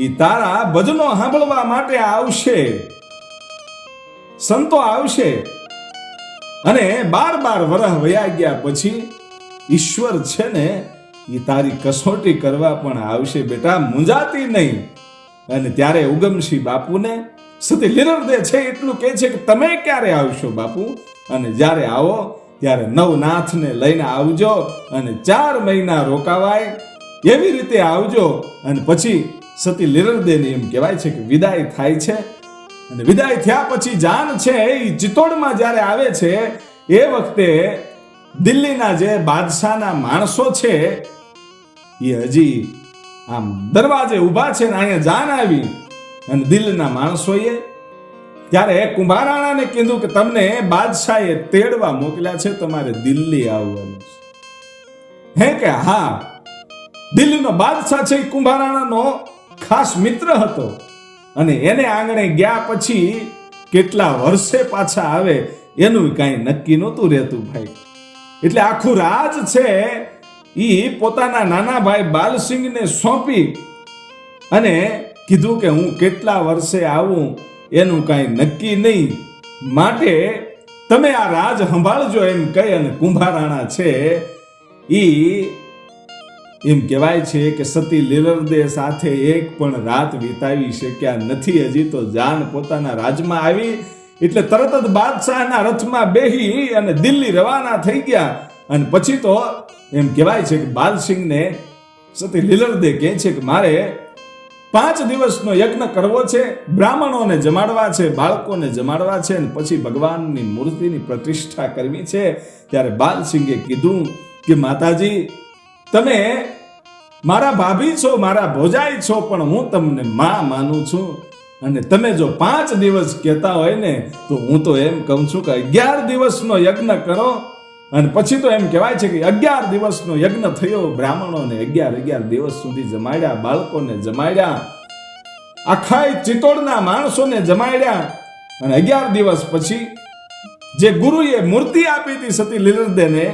એ તારા ભજનો સાંભળવા માટે આવશે, સંતો આવશે. અને 12 વર્ષ વયા ગયા પછી ઈશ્વર છે ને એ તારી કસોટી કરવા પણ આવશે, બેટા મુંજાતી નહીં. અને ત્યારે ઉગમસિંહ બાપુને સતી લીરણદે છે એટલું કહે છે કે તમે ક્યારે આવશો બાપુ? અને જ્યારે આવો ત્યારે નવનાથને લઈને આવજો અને 4 મહિના રોકાવાય એવી રીતે આવજો. અને પછી સતી લીરણદેની એમ કહેવાય છે કે વિદાય થાય છે. અને વિદાય થયા પછી જાન છે એ ચિત્તોડમાં જ્યારે આવે છે એ વખતે દિલ્હીના જે બાદશાહના માણસો છે એ હજી આમ દરવાજે ઊભા છે ને અહીંયા જાન આવી. અને દિલ્હીના માણસોએ ત્યારે કુંભારાણાને કીધું કે તમને બાદશાહે તેડવા મોકલ્યા છે, તમારે દિલ્હી આવવાનું છે. હે કે હા, દિલ્હીનો બાદશાહ છે એ કુંભારાણાનો ખાસ મિત્ર હતો. અને એને આંગણે ગયા પછી કેટલા વર્ષે પાછા આવે એનું કાંઈ નક્કી નહોતું રહેતું ભાઈ. એટલે આખું રાજ છે ઈ પોતાના નાના ભાઈ બાલસિંહને સોંપી અને કીધું કે હું કેટલા વર્ષે આવું એનું કાંઈ નક્કી નહીં, માટે તમે આ રાજ સંભાળજો એમ કહી અને કુંભારાણા છે ઈ એમ કહેવાય છે કે સતી લીરણદે સાથે એક પણ રાત વિતાવી શક્યા નથી. હજી તો જાન પોતાના રાજમાં આવી એટલે તરત જ બાદશાહના રથમાં બેહી અને દિલ્હી રવાના થઈ ગયા. અને પછી તો એમ કહેવાય છે કે બાલસિંહને સતી લીરણદે કહે છે કે મારે 5 દિવસનો યજ્ઞ કરવો છે, બ્રાહ્મણોને જમાડવા છે, બાળકોને જમાડવા છે અને પછી ભગવાનની મૂર્તિની પ્રતિષ્ઠા કરવી છે. ત્યારે બાલસિંહે કીધું કે માતાજી, તમે મારા ભાભી છો, મારા ભોજાઈ છો, પણ હું તમને માં માનું છું. અને તમે જો 5 દિવસ કહેતા હોય ને તો હું તો એમ કહું છું કે 11 દિવસનો યજ્ઞ કરો. અને પછી તો એમ કહેવાય છે કે 11 દિવસનો યજ્ઞ થયો. બ્રાહ્મણોને 11 દિવસ સુધી જમાડ્યા, બાળકોને જમાડ્યા, આખા ચિત્તોડના માણસોને જમાડ્યા. અને 11 દિવસ પછી જે ગુરુએ મૂર્તિ આપી હતી સતી લીરણદેને,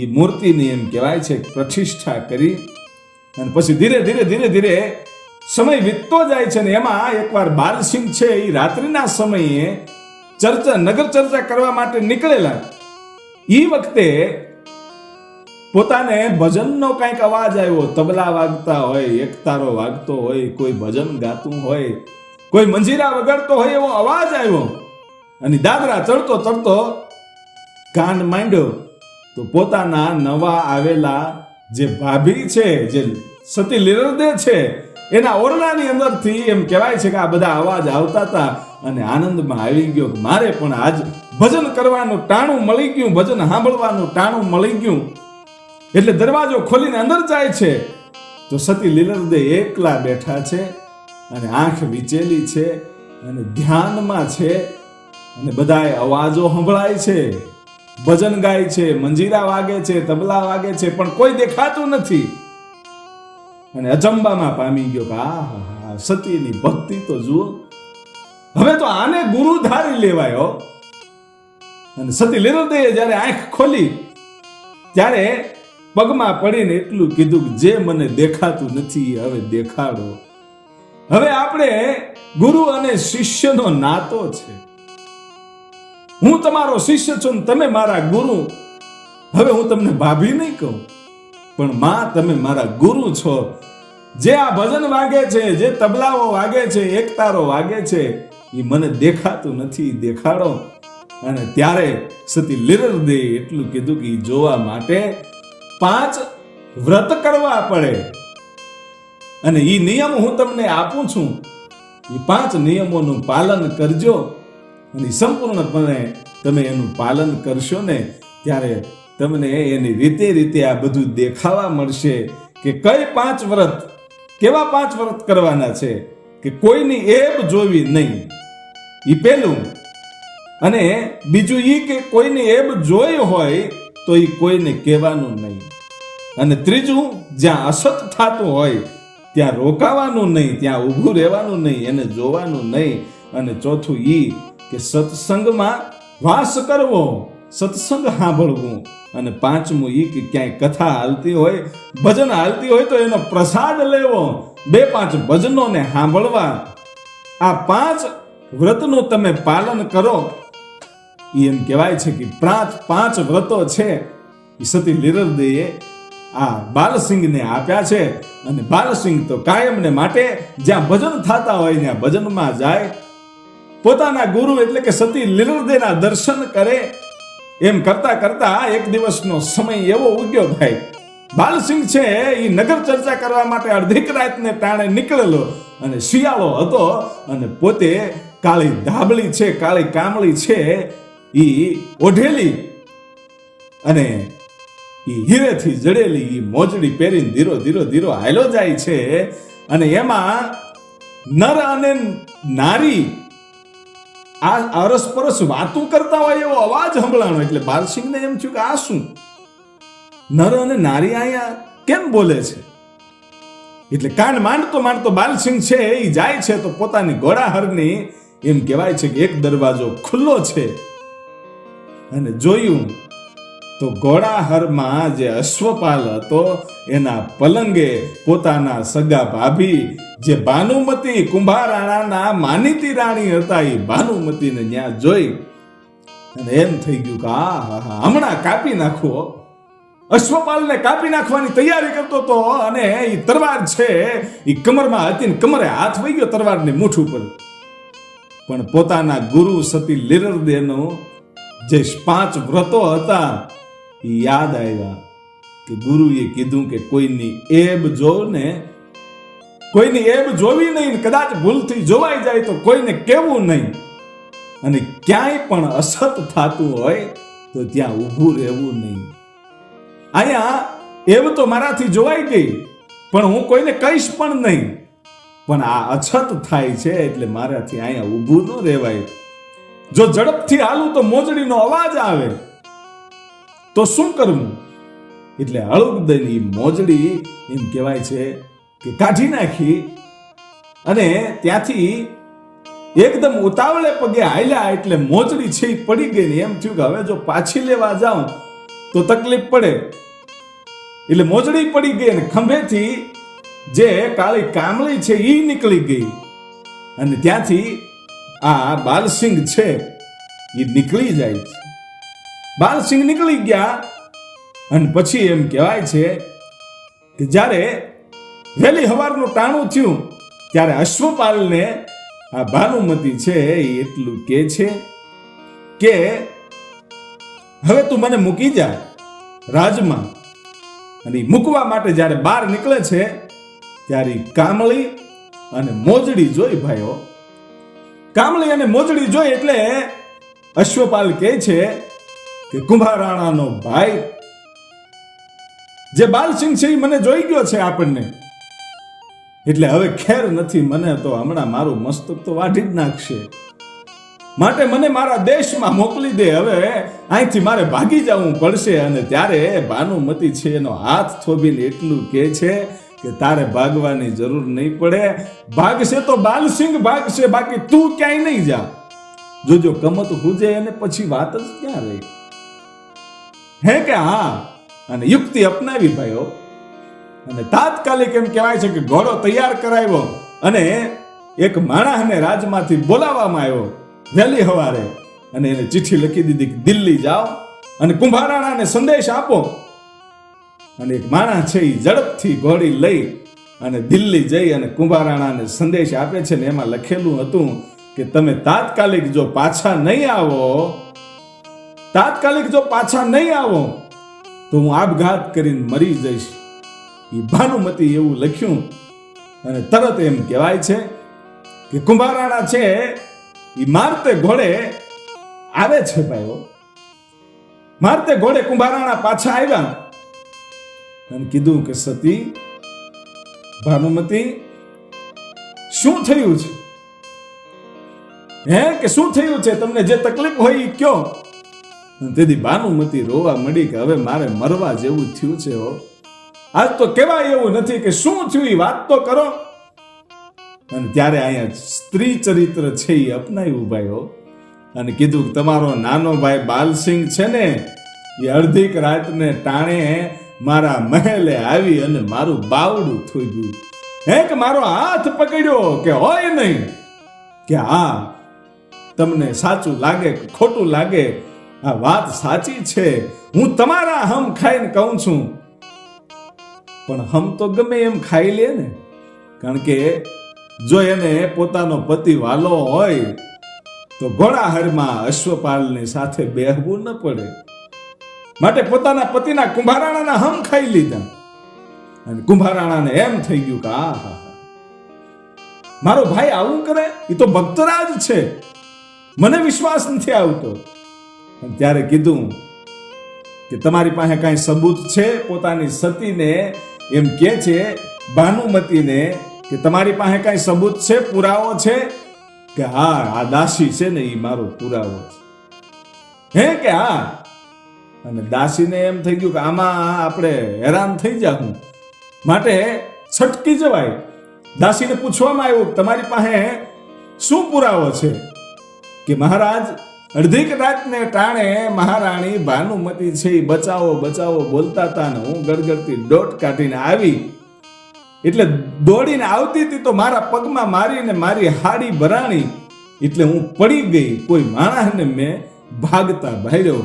એ મૂર્તિની એમ કહેવાય છે પ્રતિષ્ઠા કરી. અને પછી ધીરે ધીરે સમય વીતતો જાય છે. ને એમાં એકવાર બાલસિંહ છે એ રાત્રિના સમયે નગર ચર્ચા કરવા માટે નીકળેલા. ઈ વખતે પોતાને ભજનનો કંઈક અવાજ આવ્યો, તબલા વાગતા હોય, એકતારો વાગતો હોય, કોઈ ભજન ગાતું હોય, કોઈ મંજીરા વગાડતો હોય એવો અવાજ આવ્યો અને દાદરા ચડતો ચડતો કાન માંડ્યો તો પોતાના નવા આવેલા જે ભાભી છે, જે સતી લીરદે છે, એના ઓરડાની અંદરથી એમ કહેવાય છે કે આ બધા અવાજ આવતા હતા અને આનંદમાં આવી ગયો કે મારે પણ આજ ભજન કરવાનું ટાણું મળી ગયું, ભજન સાંભળવાનું ટાણું મળી ગયું. એટલે દરવાજો ખોલીને અંદર જાય છે તો સતી લીલરદે એકલા બેઠા છે અને આંખ વિચેલી છે અને ધ્યાનમાં છે અને બધાય અવાજો સંભળાય છે, ભજન ગાય છે, મંજીરા વાગે છે, તબલા વાગે છે, પણ કોઈ દેખાતું નથી. અને અચંબામાં પામી ગયો કે આ સતીની ભક્તિ તો જુઓ, હવે તો આને ગુરુ ધારી લેવાયો. અને સતી લીલરદે જ્યારે આંખ ખોલી ત્યારે પગમાં પડીને એટલું કીધું કે જે મને દેખાતું નથી હવે દેખાડો. હવે આપણે ગુરુ અને શિષ્યનો નાતો છે. હું તમારો શિષ્ય છું, તમે મારા ગુરુ. હવે હું તમને ભાભી નહીં કહું, પણ માં તમે મારા ગુરુ છો. જે આ ભજન વાગે છે, જે તબલાઓ વાગે છે, એકતારો વાગે છે, એ મને દેખાતું નથી, દેખાડો. અને ત્યારે સતી લીલરદે એટલું કીધું કે જોવા માટે 5 વ્રત કરવા પડે અને એ નિયમ હું તમને આપું છું. એ 5 નિયમોનું પાલન કરજો અને સંપૂર્ણપણે તમે એનું પાલન કરશો ને ત્યારે તમને એની રીતે આ બધું દેખાવા મળશે કે કઈ 5 વ્રત, કેવા 5 વ્રત કરવાના છે કે કોઈની એબ જોવી નહીં, એ પહેલું. અને બીજું ઈ કે કોઈની એબ જોઈ હોય તો એ કોઈને કહેવાનું નહીં. અને ત્રીજું, જ્યાં અસત થતું હોય ત્યાં રોકાવાનું નહીં, ત્યાં ઊભું રહેવાનું નહીં, એને જોવાનું નહીં. અને ચોથું ઈ કે સત્સંગમાં વાસ કરવો, સત્સંગ સાંભળવું. અને પાંચમું ઈ કે ક્યાંય કથા હાલતી હોય, ભજન હાલતી હોય તો એનો પ્રસાદ લેવો, 2-5 ભજનોને સાંભળવા. આ 5 વ્રતનું તમે પાલન કરો. એમ કહેવાય છે કે 5 વ્રતો છે એ સતી લીલરદે આ બાલસિંહને આપ્યા છે. અને બાલસિંહ તો કાયમને માટે જ્યાં ભજન થતા હોય ત્યાં ભજનમાં જાય, પોતાના ગુરુ એટલે કે સતી લીલરદેના દર્શન કરે. એમ કરતા કરતા એક દિવસનો સમય એવો ઉગ્યો ભાઈ, બાલસિંહ છે એ નગર ચર્ચા કરવા માટે અડધીક રાતને ટાણે નીકળેલો અને શિયાળો હતો અને પોતે કાળી ધાબળી છે, કાળી કામળી છે ઈ ઓઢેલી અને ઈ હીરેથી જડેલી ઈ મોજડી પહેરીને ધીરો હાલ્યો જાય છે. અને એમાં નર અને નારી આ અરસપરસ વાતું કરતા હોય એવો અવાજ સંભળાણો. એટલે બાલસિંહને એમ થયું કે આ શું, નર અને નારી અહીંયા કેમ બોલે છે? એટલે કાન માંડતો બાલસિંહ છે એ જાય છે તો પોતાની ઘોડાહરની એમ કહેવાય છે કે એક દરવાજો ખુલ્લો છે અને જોયું તો ઘોડાહરમાં જે અશ્વપાલ હતો એના પલંગે પોતાના સગા ભાભી જે ભાનુમતી કુંભારાણાના માનીતી રાણી હતા એ ભાનુમતીને ત્યાં જોઈ અને એમ થઈ ગયું કે આ હમણાં કાપી નાખવો. અશ્વપાલને કાપી નાખવાની તૈયારી કરતો હતો અને એ તરવાર છે એ કમરમાં હતી ને કમરે હાથ વહી ગયો તરવારની મૂઠ ઉપર. પણ પોતાના ગુરુ સતી લીલરદેનો જે 5 વ્રતો હતા એ યાદ આવ્યા કે ગુરુએ કીધું કે કોઈની એબ જો ને, કોઈની એબ જોવી નહીં, કદાચ ભૂલથી જોવાઈ જાય તો કોઈને કહેવું નહીં. અને ક્યાંય પણ અસત થતું હોય તો ત્યાં ઊભું રહેવું નહીં. અહીંયા એવ તો મારાથી જોવાઈ ગઈ પણ હું કોઈને કહીશ પણ નહીં, પણ આ અછત થાય છે એટલે મારાથી અહીંયા ઊભું ન રહેવાય. જો ઝડપથી હાલું તો મોજડીનો અવાજ આવે તો શું કરવું? એટલે હળુકદની મોજડી એમ કહેવાય છે કે કાઢી નાખી અને ત્યાંથી એકદમ ઉતાવળે પગે હાલ્યા એટલે મોજડી છે એ પડી ગઈ ને એમ થયું કે હવે જો પાછી લેવા જાઉં તો તકલીફ પડે. એટલે મોજડી પડી ગઈ અને ખંભેથી જે કાળી કામળી છે એ નીકળી ગઈ અને ત્યાંથી આ બાલસિંહ છે એ નીકળી જાય છે. બાલસિંહ નીકળી ગયા અને પછી એમ કહેવાય છે કે જ્યારે વહેલી સવારનું ટાણું થયું ત્યારે અશ્વપાલને આ ભાનુમતી છે એ એટલું કહે છે કે હવે તું મને મૂકી જા રાજમાં. અને મૂકવા માટે જ્યારે બહાર નીકળે છે ત્યારે કામળી અને મોજડી જોઈ ભાઈઓ. કામળી અને મોજડી જોઈ એટલે અશ્વપાલ કહે છે કે કુંભારાણાનો ભાઈ જે બાલસિંહ છે એ મને જોઈ ગયો છે આપણને, એટલે હવે ખેર નથી, મને તો હમણાં મારું મસ્તક તો વાઢી જ નાખશે, માટે મને મારા દેશમાં મોકલી દે, હવે અહીંથી મારે ભાગી જવું પડશે. અને ત્યારે ભાનુમતી છે એનો હાથ થોભીને એટલું કહે છે કે તારે ભાગવાની જરૂર નહીં પડે, ભાગશે તો બાલસિંહ ભાગશે, બાકી તું ક્યાંય નહીં જા. જોજો કમત હુજે અને પછી વાત જ ક્યાં રહી. હે કે હા, અને યુક્તિ અપનાવી ભાઈઓ. અને તાત્કાલિક એમ કહેવાય છે કે ઘોડો તૈયાર કરાવ્યો અને એક માણસને રાજમાંથી બોલાવવામાં આવ્યો વહેલી સવારે, અને એને ચિઠ્ઠી લખી દીધી કે દિલ્હી જાઓ અને કુંભારાણાને સંદેશ આપો. અને એક માણસ છે એ ઝડપથી ઘોડી લઈ અને દિલ્હી જઈ અને કુંભારાણાને સંદેશ આપે છે. ને એમાં લખેલું હતું કે તમે તાત્કાલિક જો પાછા નહીં આવો તો હું આપઘાત કરીને મરી જઈશ. એ ભાનુમતી એવું લખ્યું અને તરત એમ કહેવાય છે કે કુંભારાણા છે એ મારતે ઘોડે આવે છે ભાઈઓ. મારતે ઘોડે કુંભારાણા પાછા આવ્યા અને કીધું કે સતી ભાનુમતી શું થયું છે? કે શું થયું છે? તમને જે તકલીફ હોય એ કયો. તેથી ભાનુમતી રોવા મળી કે હવે મારે મરવા જેવું થયું છે. આજ તો કહેવાય એવું નથી કે શું થયું એ વાત તો કરો. અને ત્યારે અહીંયા સ્ત્રી ચરિત્ર છે એ અપનાવ્યું ભાઈઓ અને કીધું કે તમારો નાનો ભાઈ બાલસિંહ છે ને એ અડધીક રાતને ટાણે મારા મહેલે આવી અને મારું બાવડું થોડ્યું. કે મારો હાથ પકડ્યો કે હોય નહીં કે હા તમને સાચું લાગે કે ખોટું લાગે, આ વાત સાચી છે, હું તમારા હમ ખાઈને કહું છું, પણ હમ તો ગમે એમ ખાઈ લે ને, કારણ કે જો એને પોતાનો પતિ વાલો હોય તો ઘોડાહારમાં અશ્વપાલની સાથે બેહવું ન પડે, માટે પોતાના પતિના કુંભારાણાના હમ ખાઈ લીધા. અને કુંભારાણાને એમ થઈ ગયું કે આહા મારો ભાઈ આવું કરે, એ તો ભક્તરાજ છે, મને વિશ્વાસ નથી આવતો. ત્યારે કીધું કે તમારી પાસે કઈ સબૂત છે? પોતાની સતીને એમ કે છે ભાનુમતીને કે તમારી પાસે કઈ સબૂત છે, પુરાવો છે? કે હા આ દાસી છે ને એ મારો પુરાવો છે. કે હા. અને દાસીને એમ થઈ ગયું કે આમાં આપણે હેરાન થઈ જાઉં, માટે છટકી જવાય. દાસીને પૂછવામાં આવ્યું તમારી પાસે શું પુરાવો છે? કે મહારાજ અડધીક રાતને ટાણે મહારાણી ભાનુમતી છે એ બચાવો બચાવો બોલતા હતા ને હું ગડગડતી દોટ કાઢીને આવી, એટલે દોડીને આવતી હતી તો મારા પગમાં મારીને મારી હાડી ભરાણી, એટલે હું પડી ગઈ. કોઈ માણસને મેં ભાગતા ભાળ્યો,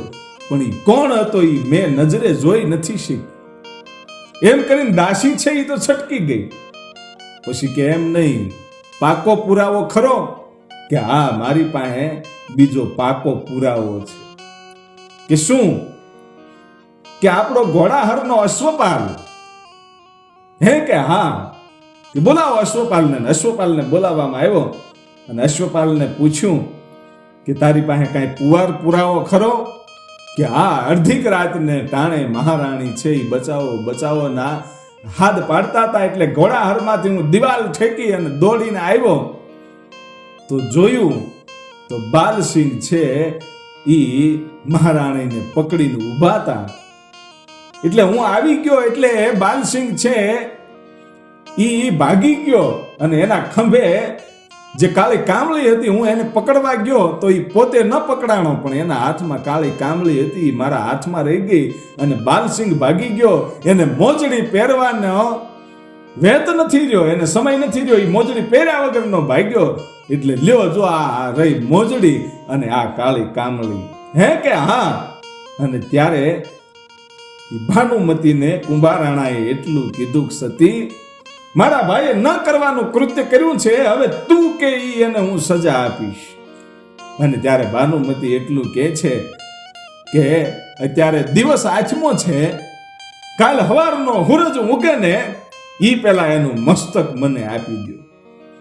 પણ એ કોણ હતો એ મેં નજરે જોઈ નથી શીખી. એમ કરીને દાસી છે એ તો છટકી ગઈ. પછી કે એમ નહીં, પાકો પુરાવો ખરો? કે હા મારી પાસે બીજો પાકો પુરાવો છે. કે શું? કે આપણો ઘોડાહરનો અશ્વપાલ. કે હા. કે બોલાવો અશ્વપાલને. અશ્વપાલને બોલાવવામાં આવ્યો અને અશ્વપાલને પૂછ્યું કે તારી પાસે કઈ પુરાવો ખરો? કે હા અડધીક રાતને ટાણે મહારાણી છે એ બચાવો બચાવો ના હાથ પાડતા હતા, એટલે ઘોડાહરમાંથી હું દિવાલ ઠેકી અને દોડીને આવ્યો તો જોયું તો બાલસિંહ છે ઈ મહારાણીને પકડીને ઊભા હતા, એટલે હું આવી ગયો, એટલે બાલસિંહ છે ઈ ભાગી ગયો અને એના ખંભે જે કાળી કામળી હતી હું એને પકડવા ગયો તો ઈ પોતે ન પકડાણો, પણ એના હાથમાં કાળી કામળી હતી મારા હાથમાં રહી ગઈ અને બાલસિંહ ભાગી ગયો. એને મોજડી પહેરવાનો વેત નથી રહ્યો, એને સમય નથી રહ્યો, એ મોજડી પહેર્યા વગરનો ભાગ્યો. એટલે લ્યો જો આ રહી મોજડી અને આ કાળી કામળી. કે હા. અને ત્યારે ભાનુમતીને કુંભારાણાએ એટલું કીધું કે સતી, મારા ભાઈએ ન કરવાનું કૃત્ય કર્યું છે, હવે તું કે એને હું સજા આપીશ. અને ત્યારે ભાનુમતી એટલું કહે છે કે અત્યારે દિવસ આઠમો છે, કાલ હવારનો હુરજ ઉગે ને ઈ પેલા એનું મસ્તક મને આપી દો.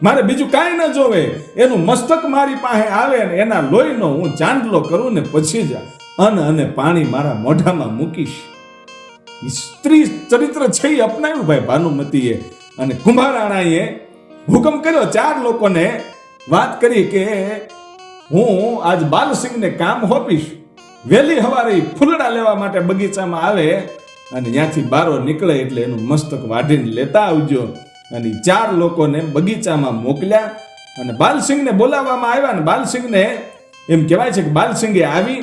મારે બીજું કાંઈ ન જોવે, એનું મસ્તક મારી પાસે આવે ને એના લોહીનો હું ચાંદલો કરું ને પછી જ અન્ન અને પાણી મારા મોઢામાં મૂકીશ. સ્ત્રી ચરિત્ર છે એ અપનાવ્યું ભાઈ ભાનુમતીએ. અને કુંભારાણાએ હુકમ કર્યો, 4 લોકોને વાત કરી કે હું આજ બાલસિંહને કામ હોપીશ, વહેલી હવારે ફૂલડા લેવા માટે બગીચામાં આવે અને ત્યાંથી બારો નીકળે એટલે એનું મસ્તક વાઢીને લેતા આવજો. અને 4 લોકોને બગીચામાં મોકલ્યા અને બાલસિંહને બોલાવવામાં આવ્યા. અને બાલસિંહને એમ કહેવાય છે કે બાલસિંહે આવી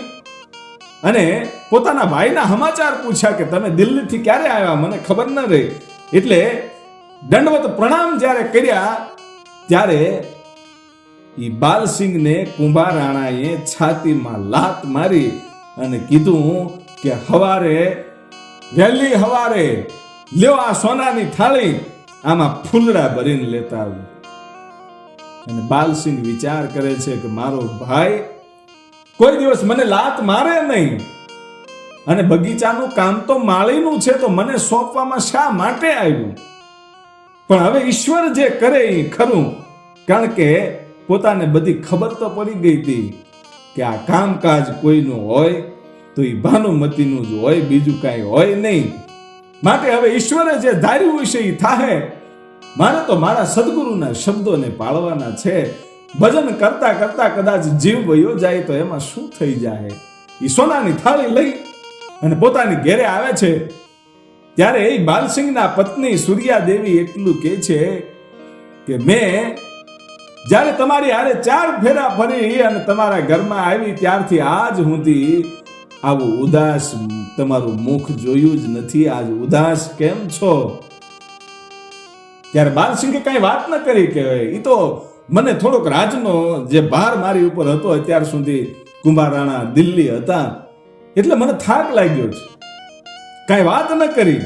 અને પોતાના ભાઈના સમાચાર પૂછ્યા કે તમે દિલ્હીથી ક્યારે આવ્યા, મને ખબર ન રહી. એટલે દંડવત પ્રણામ જ્યારે કર્યા ત્યારે ઈ બાલસિંહને કુંભારાણાએ છાતીમાં લાત મારી અને કીધું કે હવારે વહેલી હવારે લ્યો આ સોનાની થાળી, આમાં ફૂલડા ભરીને લેતા આવ્યું. અને બાલસિંહ વિચાર કરે છે કે મારો ભાઈ કોઈ દિવસ મને લાત મારે નહીં, અને બગીચાનું કામ તો માળીનું છે તો મને સોંપવામાં શા માટે આવ્યું? પણ હવે ઈશ્વર જે કરે એ ખરું, કારણ કે પોતાને બધી ખબર તો પડી ગઈ હતી કે આ કામકાજ કોઈનું હોય તો એ ભાનુમતીનું જ હોય, બીજું કાંઈ હોય નહીં. માટે હવે ઈશ્વરે જે ધાર્યું છે એ થાહે. મારે તો મારા સદગુરુના શબ્દોને પાળવાના છે. ભજન કરતા કરતા કદાચ જીવ વયો જાય તો એમાં શું થઈ જાય? એ સોનાની થાળી લઈ અને પોતાની ઘેરે આવે છે. ત્યારે એ બાલસિંહના પત્ની સૂર્યાદેવી એટલું કહે છે કે મેં જ્યારે તમારી હારે 4 ફેરા ફરી અને તમારા ઘરમાં આવી ત્યારથી આજ સુધી આવું ઉદાસ તમારું મુખ જોયું જ નથી. આજ ઉદાસ કેમ છો? ત્યારે બાલસિંહે કઈ વાત ન કરી કે એ તો મને થોડોક રાજનો જે ભાર મારી ઉપર હતો, અત્યાર સુધી કુંભારાણા દિલ્હી હતા એટલે મને થાક લાગ્યો છે. કઈ વાત ન કરી.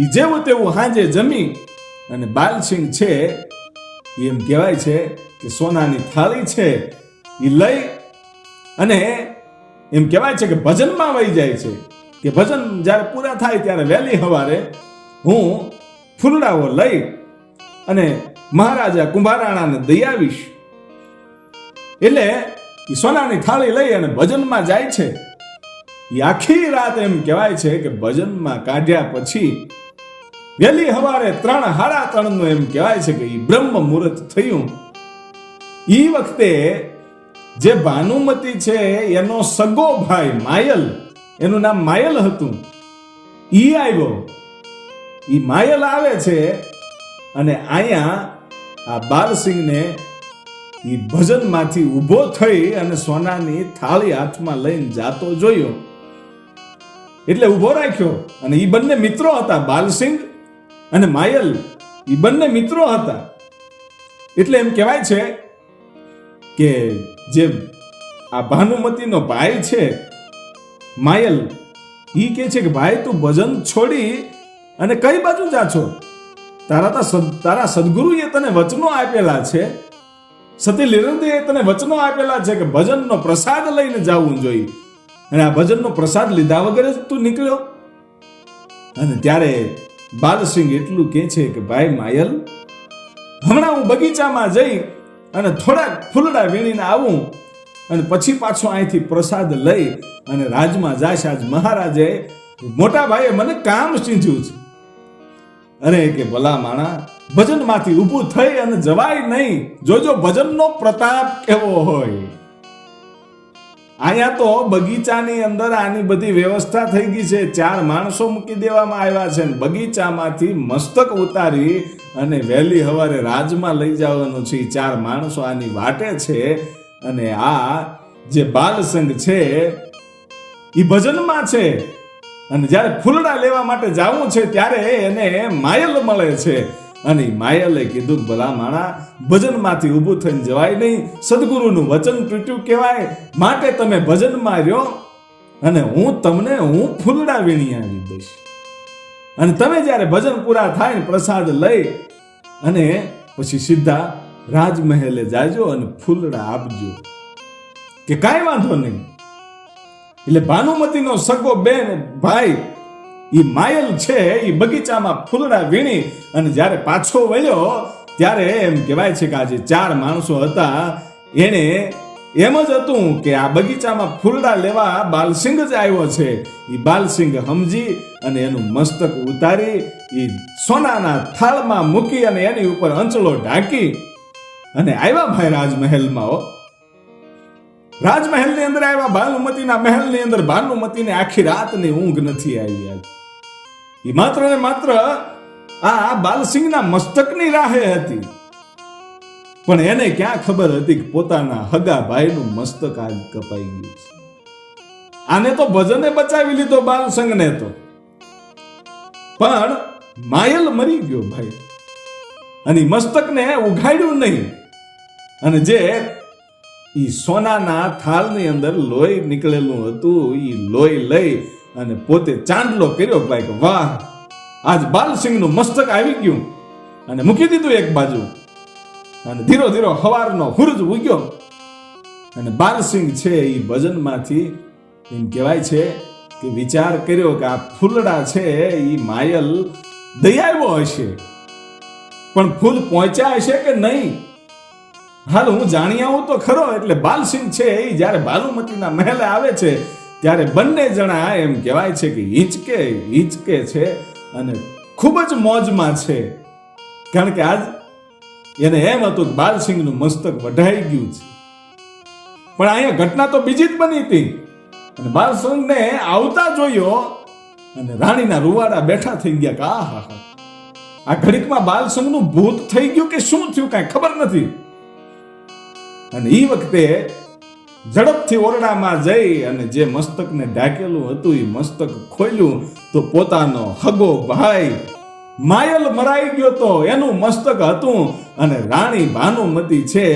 એ જેવું તેવું હાંજે જમી અને બાલસિંહ છે એમ કહેવાય છે કે સોનાની થાળી છે એ લઈ અને એમ કહેવાય છે કે ભજનમાં વહી જાય છે. કે ભજન જ્યારે પૂરા થાય ત્યારે વહેલી હવારે હું ફૂલડાઓ લઈ અને મહારાજા કુંભારાણાને દઈ આવીશ. એટલે એ સોનાની થાળી લઈ અને ભજનમાં જાય છે. એ આખી રાત એમ કહેવાય છે કે ભજનમાં કાઢ્યા પછી વહેલી હવારે 3 સાડા 3 નું એમ કહેવાય છે કે એ બ્રહ્મ મુહૂર્ત થયું. એ વખતે જે ભાનુમતી છે એનો સગો ભાઈ માયલ, એનું નામ માયલ હતું, ઈ આવ્યો. ઈ માયલ આવે છે અને અહીંયા આ બાલસિંહને ઈ ભજનમાંથી ઊભો થઈ અને સોનાની થાળી હાથમાં લઈને જાતો જોયો. એટલે ઊભો રાખ્યો અને ઈ બંને મિત્રો હતા, બાલસિંહ અને માયલ. ઈ બંને મિત્રો હતા. એટલે એમ કહેવાય છે કે જે આ ભાનુમતીનો ભાઈ છે માયલ, ઈ કહે છે કે ભાઈ તું ભજન છોડી અને કઈ બાજુ જા છો? તારા સદગુરુએ તને વચનો આપેલા છે, સતી લીરંદીએ તને વચનો આપેલા છે કે ભજનનો પ્રસાદ લઈને જવું જોઈએ, અને આ ભજનનો પ્રસાદ લીધા વગર જ તું નીકળ્યો. અને ત્યારે બાલસિંહ એટલું કહે છે કે ભાઈ માયલ, હમણાં હું બગીચામાં જઈ અને થોડાક ફૂલડા વીણીને આવું અને પછી પાછો અહીંથી પ્રસાદ લઈ અને રાજમાં જાશ. આજ મહારાજે મોટા ભાઈએ મને કામ સીંધ્યું છે. અરે કે ભલા માણા, ભજનમાંથી ઊભું થઈ અને જવાય નહીં. જોજો ભજનનો પ્રતાપ કેવો હોય. અહીંયા તો બગીચાની અંદર આની બધી વ્યવસ્થા થઈ ગઈ છે. 4 માણસો મૂકી દેવામાં આવ્યા છે. બગીચામાંથી મસ્તક ઉતારી અને વહેલી હવારે રાજમાં લઈ જવાનું છે. 4 માણસો આની વાટે છે. અને આ જે બાલસંગ છે એ ભજનમાં છે. અને જ્યારે ફૂલડા લેવા માટે જવું છે ત્યારે એને માયલ મળે છે. અને માયલે કીધું ભલા માણા, ભજનમાંથી ઊભું થઈને જવાય નહીં. સદગુરુનું વચન તૂટ્યું કહેવાય, માટે તમે ભજનમાં રહ્યો અને હું ફૂલડા વીણી આવી દઈશ. અને તમે જ્યારે ભજન પૂરા થાય ને પ્રસાદ લઈ અને પછી સીધા રાજમહેલે જાજો અને ફૂલડા આપજો. કે કાંઈ વાંધો નહીં. એટલે ભાનુમતીનો સગો બેન ભાઈ ઈ માયલ છે, ઈ બગીચામાં ફૂલડા વીણી અને જ્યારે પાછો વળ્યો ત્યારે એમ કહેવાય છે કે આ જે 4 માણસો હતા એને એમ જ હતું કે આ બગીચામાં ફૂલડા લેવા બાલસિંહ જ આવ્યો છે. ઈ બાલસિંહ સમજી અને એનું મસ્તક ઉતારી ઈ સોનાના થાળમાં મૂકી અને એની ઉપર અંચળો ઢાંકી અને આવ્યા ભાઈ રાજમહેલમાં. રાજમહેલની અંદર આવ્યા, ભાનુમતીના મહેલની અંદર ભાનુમતીને આખી રાતની ઊંઘ નથી આવી. એ માત્ર ને માત્ર આ બાલસિંહના મસ્તકની રાહે હતી. પણ એને ક્યાં ખબર હતી કે પોતાના હગા ભાઈનું મસ્તક આજ કપાઈ ગયું છે. આને તો ભજને બચાવી લીધો બાલસિંહને તો, પણ માયલ મરી ગયો ભાઈ, અને મસ્તકને ઉઘાડ્યું નહીં. અને જે ઈ સોનાના થાળની અંદર લોહી નીકળેલું હતું ઈ લોહી લઈ અને પોતે ચાંદલો કર્યો ભાઈ કે વાહ, આજ બાલસિંહનું મસ્તક આવી ગયું, અને મૂકી દીધું એક બાજુ. અને ધીરો ધીરો હવારનો હુરજ ઉગ્યો અને બાલસિંહ છે એ ભજનમાંથી એમ કહેવાય છે કે વિચાર કર્યો કે આ ફૂલડા છે એ માયલ દઈ આવ્યો હશે, પણ ફૂલ પહોંચ્યા હશે કે નહીં, હાલ હું જાણી આવું તો ખરો. એટલે બાલસિંહ છે એ જ્યારે ભાનુમતીના મહેલે આવે છે ત્યારે બંને જણા એમ કહેવાય છે કે હિંચકે છે અને ખૂબ જ મોજમાં છે. કારણ કે આજ એને એમ હતું કે બાલસિંહનું મસ્તક વઢાઈ ગયું છે. પણ અહીંયા ઘટના તો બીજી જ બની હતી. અને બાલસિંહને આવતા જોયો અને રાણીના રૂવાડા બેઠા થઈ ગયા કે આહા, આ ઘડીકમાં બાલસિંહનું ભૂત થઈ ગયું કે શું થયું કાંઈ ખબર નથી. અને એ વખતે ઝડપથી ઓરડામાં જઈ અને જે મસ્તકને ઢાંકેલું હતું એ મસ્તક ખોલ્યું તો પોતાનો હગો ભાઈ માયલ મરાઈ ગયો તો એનું મસ્તક હતું. અને રાણી ભાનુમતી છે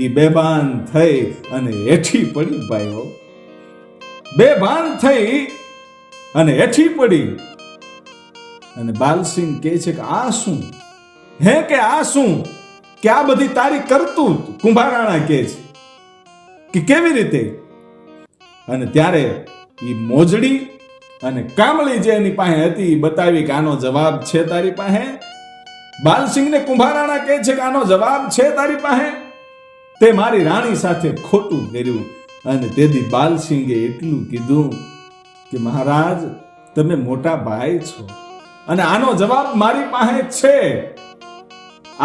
એ બેભાન થઈ અને હેઠી પડી ભાઈઓ, બેભાન થઈ અને હેઠી પડી. અને બાલસિંહ કહે છે કે આ શું હે, કે આ શું, કે આ બધી તારી કરતૂત? કુંભારાણા કહે છે કે કેવી રીતે? અને ત્યારે એ મોજડી અને કામળી જે એની પાસે હતી એ બતાવી કે આનો જવાબ છે તારી પાસે. બાલસિંહને કુંભારાણા કહે છે કે આનો જવાબ છે તારી પાસે, તે મારી રાણી સાથે ખોટું કર્યું. અને તેથી બાલસિંહે એટલું કીધું કે મહારાજ તમે મોટા ભાઈ છો અને આનો જવાબ મારી પાસે છે.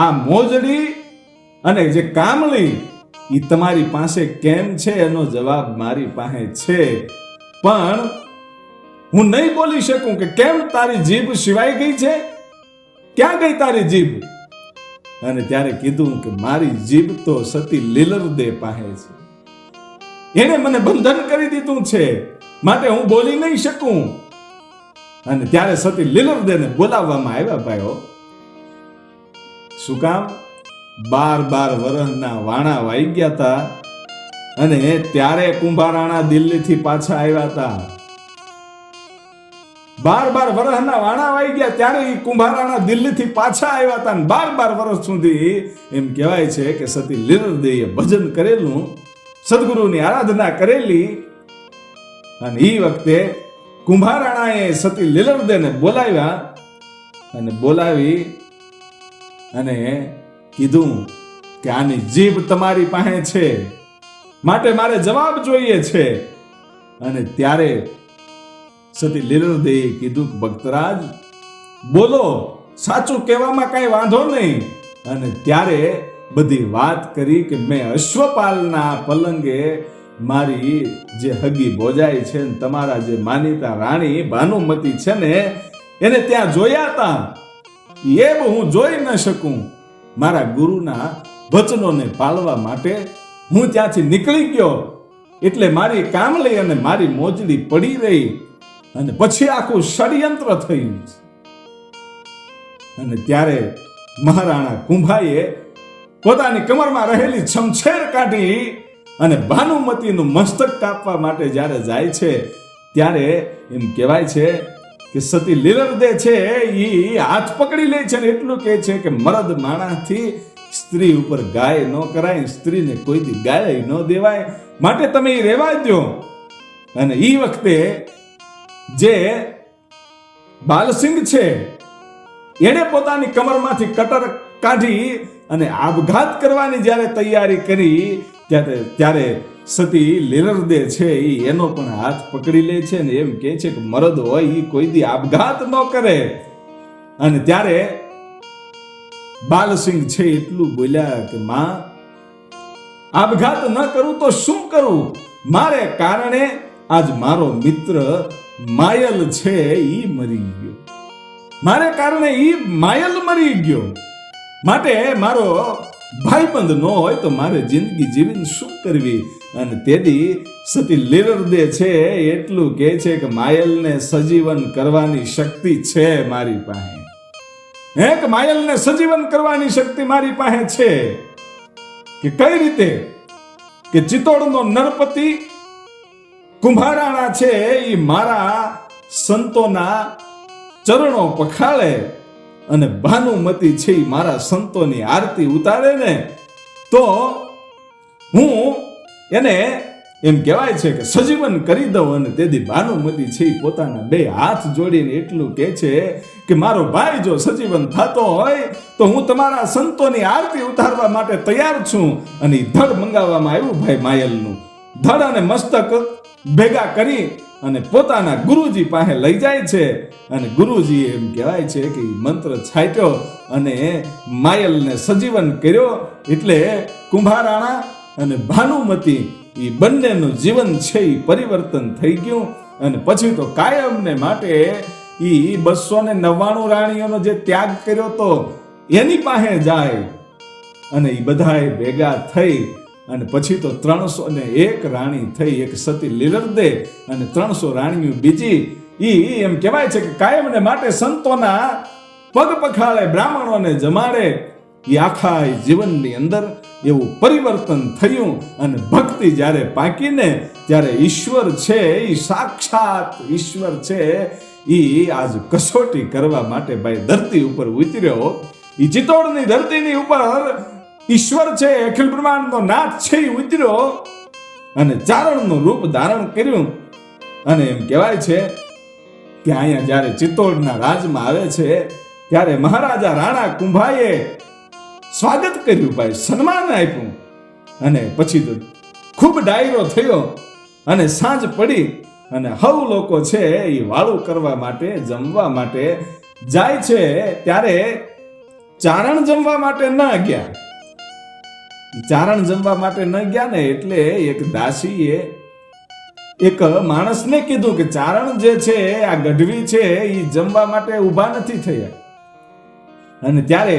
આ મોજડી અને જે કામળી એ તમારી પાસે કેમ છે એનો જવાબ મારી પાસે છે, પણ હું નહીં બોલી શકું કે કેમ તારી જીભ સિવાય ગઈ છે, ક્યાં ગઈ તારી જીભ? અને ત્યારે કીધું કે મારી જીભ તો સતી લીલરદે પાસે છે, એને મને બંધન કરી દીધું છે, માટે હું બોલી નહીં શકું. અને ત્યારે સતી લીલરદેને બોલાવવામાં આવ્યા ભાઈઓ. શું કામ? 12 વર્ષના વાણા વાઈ ગયા હતા અને ત્યારે કુંભારાણા દિલ્હીથી પાછા આવ્યા હતા. 12 વર્ષના વાણા વાઈ ગયા ત્યારે કુંભારાણા દિલ્હીથી પાછા આવ્યા હતા. 12 વર્ષ સુધી એમ કહેવાય છે કે સતી લીલરદેએ ભજન કરેલું, સદગુરુની આરાધના કરેલી. અને એ વખતે કુંભારાણાએ સતી લીલરદેને બોલાવ્યા અને બોલાવી અને કીધું કે આની જીભ તમારી પાસે છે, માટે મારે જવાબ જોઈએ છે. અને ત્યારે સતી લીલરદેએ કીધું કે ભક્તરાજ બોલો, સાચું કહેવામાં કઈ વાંધો નહીં. અને ત્યારે બધી વાત કરી કે મેં અશ્વપાલના પલંગે મારી જે હગી ભોજાઈ છે ને તમારા જે માનીતા રાણી ભાનુમતી છે ને એને ત્યાં જોયા હતા, એ હું જોઈ ન શકું. મારા ગુરુના વચનોને પાળવા માટે હું ત્યાંથી નીકળી ગયો, એટલે મારી કામળી અને મારી મોજડી પડી રહી અને પછી આખું ષડયંત્ર થયું. અને ત્યારે મહારાણા કુંભાઈએ પોતાની કમરમાં રહેલી છમછેર કાઢી અને ભાનુમતીનું મસ્તક કાપવા માટે જ્યારે જાય છે ત્યારે એમ કહેવાય છે કે સતી લીલરદે છે એ હાથ પકડી લે છે ને એટલું કહે છે કે મરદ માણાથી સ્ત્રી ઉપર ગાય ન કરાય, સ્ત્રીને કોઈ દી ગાય ન દેવાય, માટે તમે એ રહેવા દો. અને એ વખતે જે બાલસિંહ છે એણે પોતાની કમરમાંથી કટર કાઢી અને આપઘાત કરવાની જ્યારે તૈયારી કરી ત્યારે સતી લીલરદે છે એનો પણ હાથ પકડી લે છે ને એમ કહે છે કે મરદ હોય એ કોઈ દી આપઘાત ન કરે. અને ત્યારે બાલસિંહ છે એટલું બોલ્યા કે માં, આપઘાત ન કરું તો શું કરું? મારે કારણે આજ મારો મિત્ર માયલ છે ઈ મરી ગયો, મારે કારણે ઈ માયલ મરી ગયો, માટે મારો ભાઈબંધ ન હોય તો મારે જિંદગી જીવીને શું કરવી? અને તેથી સતી લીલરદે છે એટલું કહે છે કે માયલને સજીવન કરવાની શક્તિ છે મારી પાસે, એક માયલને સજીવન કરવાની શક્તિ મારી પાસે છે. કે કઈ રીતે? કે ચિત્તોડનો નરપતિ કુંભારાણા છે એ મારા સંતોના ચરણો પખાળે અને ભાનુમતી છે એ મારા સંતોની આરતી ઉતારે ને તો હું એને એમ કહેવાય છે કે સજીવન કરી દઉં. અને તેથી ભાનુમતી છે એ પોતાના બે હાથ જોડીને એટલું કહે છે કે મારો ભાઈ જો સજીવન થતો હોય તો હું તમારા સંતોની આરતી ઉતારવા માટે તૈયાર છું. અને ધડ મંગાવવામાં આવ્યું ભાઈ માયલનું. ધડ અને મસ્તક ભેગા કરી અને પોતાના ગુરુજી પાસે લઈ જાય છે. અને ગુરુજી એમ કહેવાય છે કે મંત્ર છાંટ્યો અને માયલને સજીવન કર્યો. એટલે કુંભારાણા અને ભાનુમતી એ બંનેનું જીવન છે એ પરિવર્તન થઈ ગયું. અને પછી તો કાયમને માટે એ 299 રાણીઓનો જે ત્યાગ કર્યો તો એની પાસે જાય અને એ બધાએ ભેગા થઈ અને પછી તો 301 રાણી થઈ, એક સતી લીલરદે અને 300 રાણીઓ બીજી. એમ કહેવાય છે કે કાયમને માટે સંતોના પગ પખાળે, બ્રાહ્મણોને જમાડે. એ આખા જીવનની અંદર એવું પરિવર્તન થયું. અને ભક્તિ જ્યારે પાકીને ત્યારે ઈશ્વર છે એ સાક્ષાત ઈશ્વર છે એ આજ કસોટી કરવા માટે ભાઈ ધરતી ઉપર ઉતર્યો. એ ચિત્તોડની ધરતીની ઉપર ઈશ્વર છે, અખિલ બ્રહ્માંડનો નાથ છે એ ઉતર્યો અને ચારણનું રૂપ ધારણ કર્યું. અને એમ કહેવાય છે કે અહીંયા જ્યારે ચિત્તોડના રાજમાં આવે છે ત્યારે મહારાજા રાણા કુંભાએ સ્વાગત કર્યું, ભાઈ સન્માન આપ્યું. અને પછી તો ખૂબ ડાયરો થયો અને સાંજ પડી અને હવ લોકો છે એ વાળું કરવા માટે, જમવા માટે જાય છે. ત્યારે ચારણ જમવા માટે ન ગયા. ચારણ જમવા માટે ન ગયા ને એટલે એક દાસીએ એક માણસને કીધું કે ચારણ જે છે આ ગઢવી છે એ જમવા માટે ઊભા નથી થયા. અને ત્યારે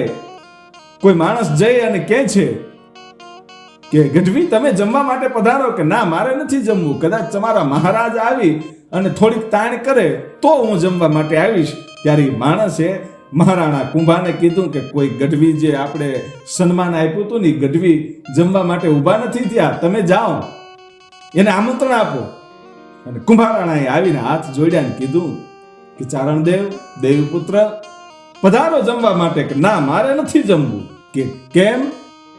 કોઈ માણસ જઈ અને કહે છે કે ગઢવી તમે જમવા માટે પધારો. કે ના, મારે નથી જમવું, કદાચ તમારા મહારાજ આવી અને થોડીક તાણ કરે તો હું જમવા માટે આવીશ. ત્યારે માણસે મહારાણા કુંભાને કીધું કે કોઈ ગઢવી જે આપણે સન્માન આપ્યું હતું ને ગઢવી જમવા માટે ઊભા નથી થયા, તમે જાઓ એને આમંત્રણ આપો. અને કુંભારાણાએ આવીને હાથ જોડ્યા ને કીધું કે ચારણદેવ, દેવપુત્ર પધારો જમવા માટે. કે ના, મારે નથી જમવું. કે કેમ?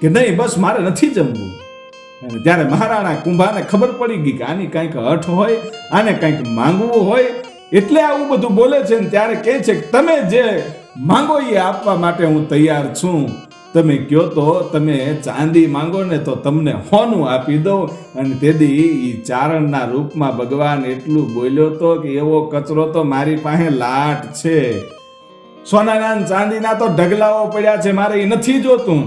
કે નહીં, બસ મારે નથી જમવું. અને ત્યારે મહારાણા કુંભાને ખબર પડી ગઈ કે આની કંઈક હઠ હોય, આને કંઈક માંગવું હોય એટલે આવું બધું બોલે છે. ને ત્યારે કહે છે કે તમે જે માંગો એ આપવા માટે હું તૈયાર છું. તમે કયો તો તમે ચાંદી માંગો ને તો તમને હોનું આપી દઉં. અને તેથી એ ચારણના રૂપમાં ભગવાન એટલું બોલ્યો તો કે એવો કચરો તો મારી પાસે લાટ છે, સોનાના ચાંદીના તો ઢગલાઓ પડ્યા છે, મારે એ નથી જોતું.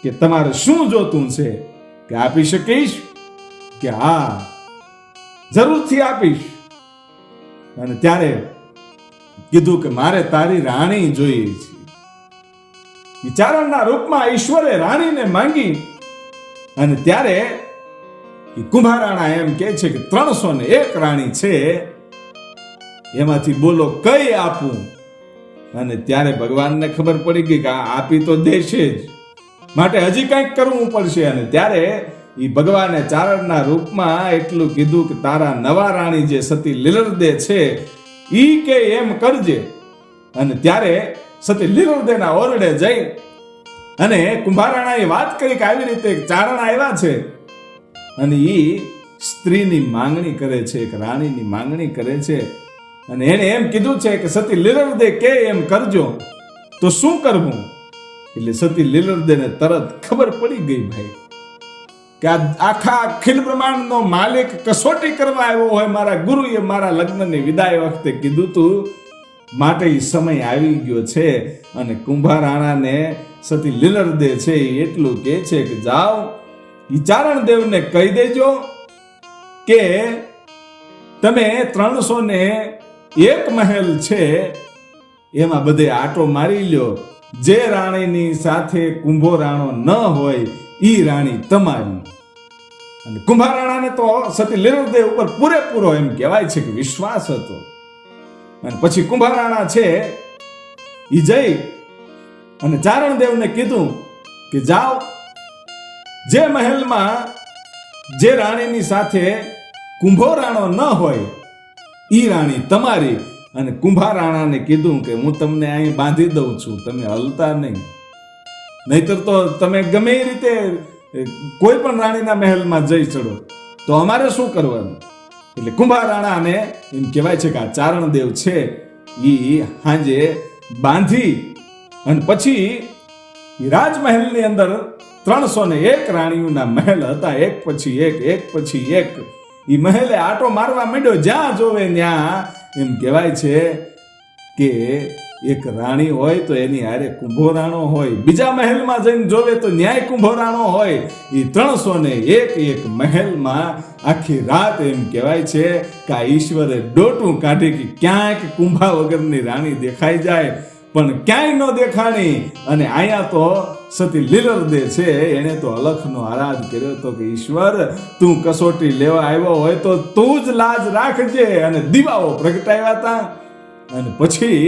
કે તમારે શું જોતું છે? કે આપી શકીશ? કે હા, જરૂરથી આપીશ. અને ત્યારે કીધું કે મારે તારી રાણી જોઈએ છે. ચારણના રૂપમાં ઈશ્વરે રાણીને માંગી. અને ત્યારે કુંભારાણા એમ કહે છે કે 301 રાણી છે, એમાંથી બોલો કઈ આપું? અને ત્યારે ભગવાનને ખબર પડી ગઈ કે આ આપી તો દેશે જ, માટે હજી કંઈક કરવું પડશે. અને ત્યારે એ ભગવાને ચારણના રૂપમાં એટલું કીધું કે તારા નવા રાણી જે સતી લીલરદે છે ઈ કે એમ કરજે. અને ત્યારે સતી લીલરદેના ઓરડે જઈ અને કુંભારાણાએ વાત કરી કે આવી રીતે ચારણ આવ્યા છે અને ઈ સ્ત્રીની માંગણી કરે છે, એક રાણીની માંગણી કરે છે. અને એને એમ કીધું છે કે સતી લીલરદે કે એમ કરજો. તો શું કરવું? એટલે સતી લીલરદેને તરત ખબર પડી ગઈ ભાઈ કે આ આખા અખિલ બ્રહ્માંડનો માલિક કસોટી કરવા આવ્યો હોય. મારા ગુરુએ મારા લગ્નની વિદાય વખતે કીધું તું, માટે એ સમય આવી ગયો છે. અને કુંભારાણાને સતી લીલરદે છે એટલું કહે છે કે જાઓ ઈ ચારણ દેવને કહી દેજો કે તમે 301 મહેલ છે એમાં બધે આટો મારી લ્યો. જે રાણીની સાથે કુંભો રાણો ન હોય ઈ રાણી તમારી. અને કુંભારાણાને તો સતી લીલરદેવ ઉપર પૂરેપૂરો એમ કહેવાય છે કે વિશ્વાસ હતો. અને પછી કુંભારાણા છે ઈ જઈ અને ચારણ દેવને કીધું કે જાઓ જે મહેલમાં જે રાણીની સાથે કુંભો રાણો ન હોય ઈ રાણી તમારી. અને કુંભારાણાને કીધું કે હું તમને અહીં બાંધી દઉં છું, તમે હલતા નહીં, નહીતર તો તમે ગમે એ રીતે કોઈ પણ રાણીના મહેલમાં જઈ ચડો તો અમારે શું કરવાનું? એટલે કુંભારાણાને એમ કહેવાય છે કે આ ચારણ દેવ છે ઈ હાંજે બાંધી અને પછી રાજમહેલની અંદર 301 રાણીઓના મહેલ હતા, એક પછી એક. ઈ મહેલે આટો મારવા માંડ્યો, જ્યાં જોવે ત્યાં એમ કહેવાય છે કે એક રાણી હોય તો એની હારે કુંભો રાણો હોય, બીજા મહેલમાં જઈને જોવે તો ન્યાય કુંભો રાણો હોય. એ 301 મહેલમાં આખી રાત એમ કહેવાય છે કે આ ઈશ્વરે ડોટું કાઢી કે ક્યાંક કુંભા વગરની રાણી દેખાઈ જાય, પણ ક્યાંય ન દેખાણી. અને અહીંયા તો સતી લીલરદે છે એને તો અલખનો આરાધ કર્યો હતો કે ઈશ્વર તું કસોટી લેવા આવ્યો હોય તો તું જ લાજ રાખજે. અને દીવાઓ પ્રગટાવ્યા હતા. અને પછી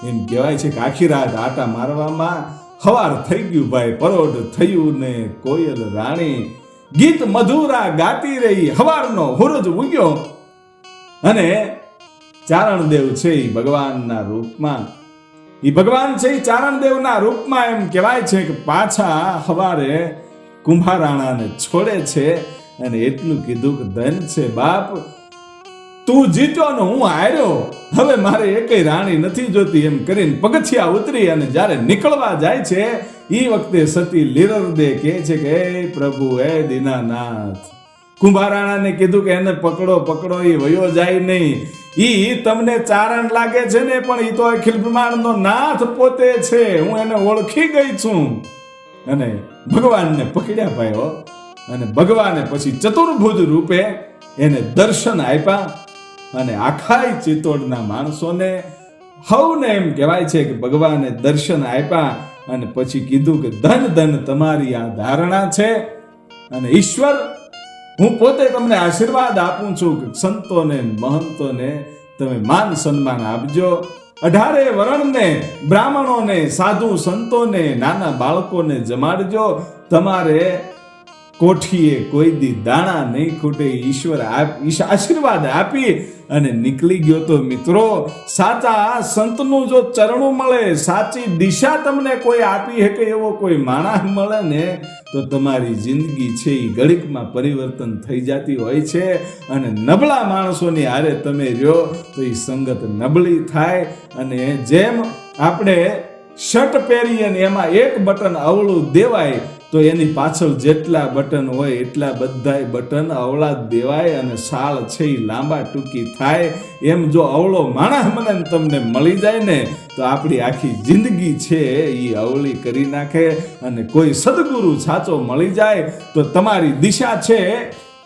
એમ કહેવાય છે કે આખી રાત આટા મારવામાં હવાર થઈ ગયું ભાઈ, પરોઢ થયું ને કોયલ રાણી ગીત મધુરા ગાતી રહી, હવારનો હુરજ ઉગ્યો. અને ચારણ દેવ છે એ ભગવાનના રૂપમાં, એ ભગવાન છે એ ચારણ દેવના રૂપમાં એમ કહેવાય છે કે પાછા હવારે કુંભારાણાને છોડે છે. અને એટલું કીધું કે ધન છે બાપ, તું જીત્યો ને હું હાર્યો, હવે મારે એકેય રાણી નથી જોતી એમ કરીને પગથિયા ઉતરી. અને જ્યારે નીકળવા જાય છે એ વખતે સતી લીલરદે કહે છે કે હે પ્રભુ, હે દીનાનાથ, કુંભારાણાને કીધું કે એને પકડો, એ વયો જાય નહીં. ઈ તમને ચારણ લાગે છે ને, પણ ઈ તો અખિલ બ્રહ્માંડનો નાથ પોતે છે, હું એને ઓળખી ગઈ છું. અને ભગવાનને પકડ્યા ભાઈ. અને ભગવાને પછી ચતુર્ભુજ રૂપે એને દર્શન આપ્યા. અને આખા ચિત્તોડના માણસોને હવને એમ કહેવાય છે કે ભગવાને દર્શન આપ્યા. અને પછી કીધું કે ધન તમારી આ ધારણા છે, અને ઈશ્વર હું પોતે તમને આશીર્વાદ આપું છું કે સંતોને મહંતોને તમે માન સન્માન આપજો. 18 વર્ણને, બ્રાહ્મણોને, સાધુ સંતોને, નાના બાળકોને જમાડજો. તમારે કોઠીએ કોઈ દી દાણા નહીં ખૂટે. ઈશ્વર આશીર્વાદ આપી અને નીકળી ગયો. તો મિત્રો, સાચા સંતનું જો ચરણું મળે, સાચી દિશા તમને કોઈ આપી શકે એવો કોઈ માણસ મળે ને, તો તમારી જિંદગી છે એ ઘડીકમાં પરિવર્તન થઈ જતી હોય છે. અને નબળા માણસોની હારે તમે રહ્યો તો એ સંગત નબળી થાય. અને જેમ આપણે શર્ટ પહેરીએ ને એમાં એક બટન અવળું દેવાય તો એની પાછળ જેટલા બટન હોય એટલા બધાય બટન અવળા દેવાય અને શાળ છે એ લાંબા ટૂંકી થાય. એમ જો અવળો માણસ મને તમને મળી જાય ને તો આપણી આખી જિંદગી છે એ અવળી કરી નાખે. અને કોઈ સદગુરુ સાચો મળી જાય તો તમારી દિશા છે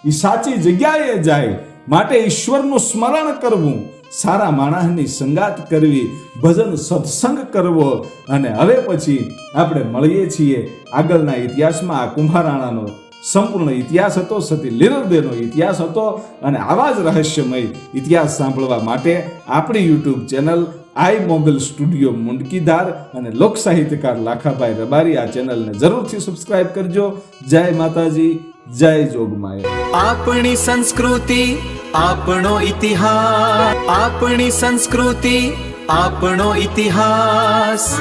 એ સાચી જગ્યાએ જાય. માટે ઈશ્વરનું સ્મરણ કરવું, સારા માણસની સંગાત કરવી, ભજન સત્સંગ કરવો. અને હવે પછી આપણે મળીએ છીએ આગળના ઇતિહાસમાં. આ કુંભારાણાનો સંપૂર્ણ ઇતિહાસ હતો, સતી લીલરદેનો ઇતિહાસ હતો. અને આવા જ રહસ્યમય ઇતિહાસ સાંભળવા માટે આપણી YouTube ચેનલ આઈ મોગલ સ્ટુડિયો મુંડકીધાર અને લોક સાહિત્યકાર લાખાભાઈ રબારી આ ચેનલને જરૂરથી સબસ્ક્રાઇબ કરજો. જય માતાજી, જય જોગમાયા. આપણી સંસ્કૃતિ આપણો ઇતિહાસ, આપણી સંસ્કૃતિ આપણો ઇતિહાસ.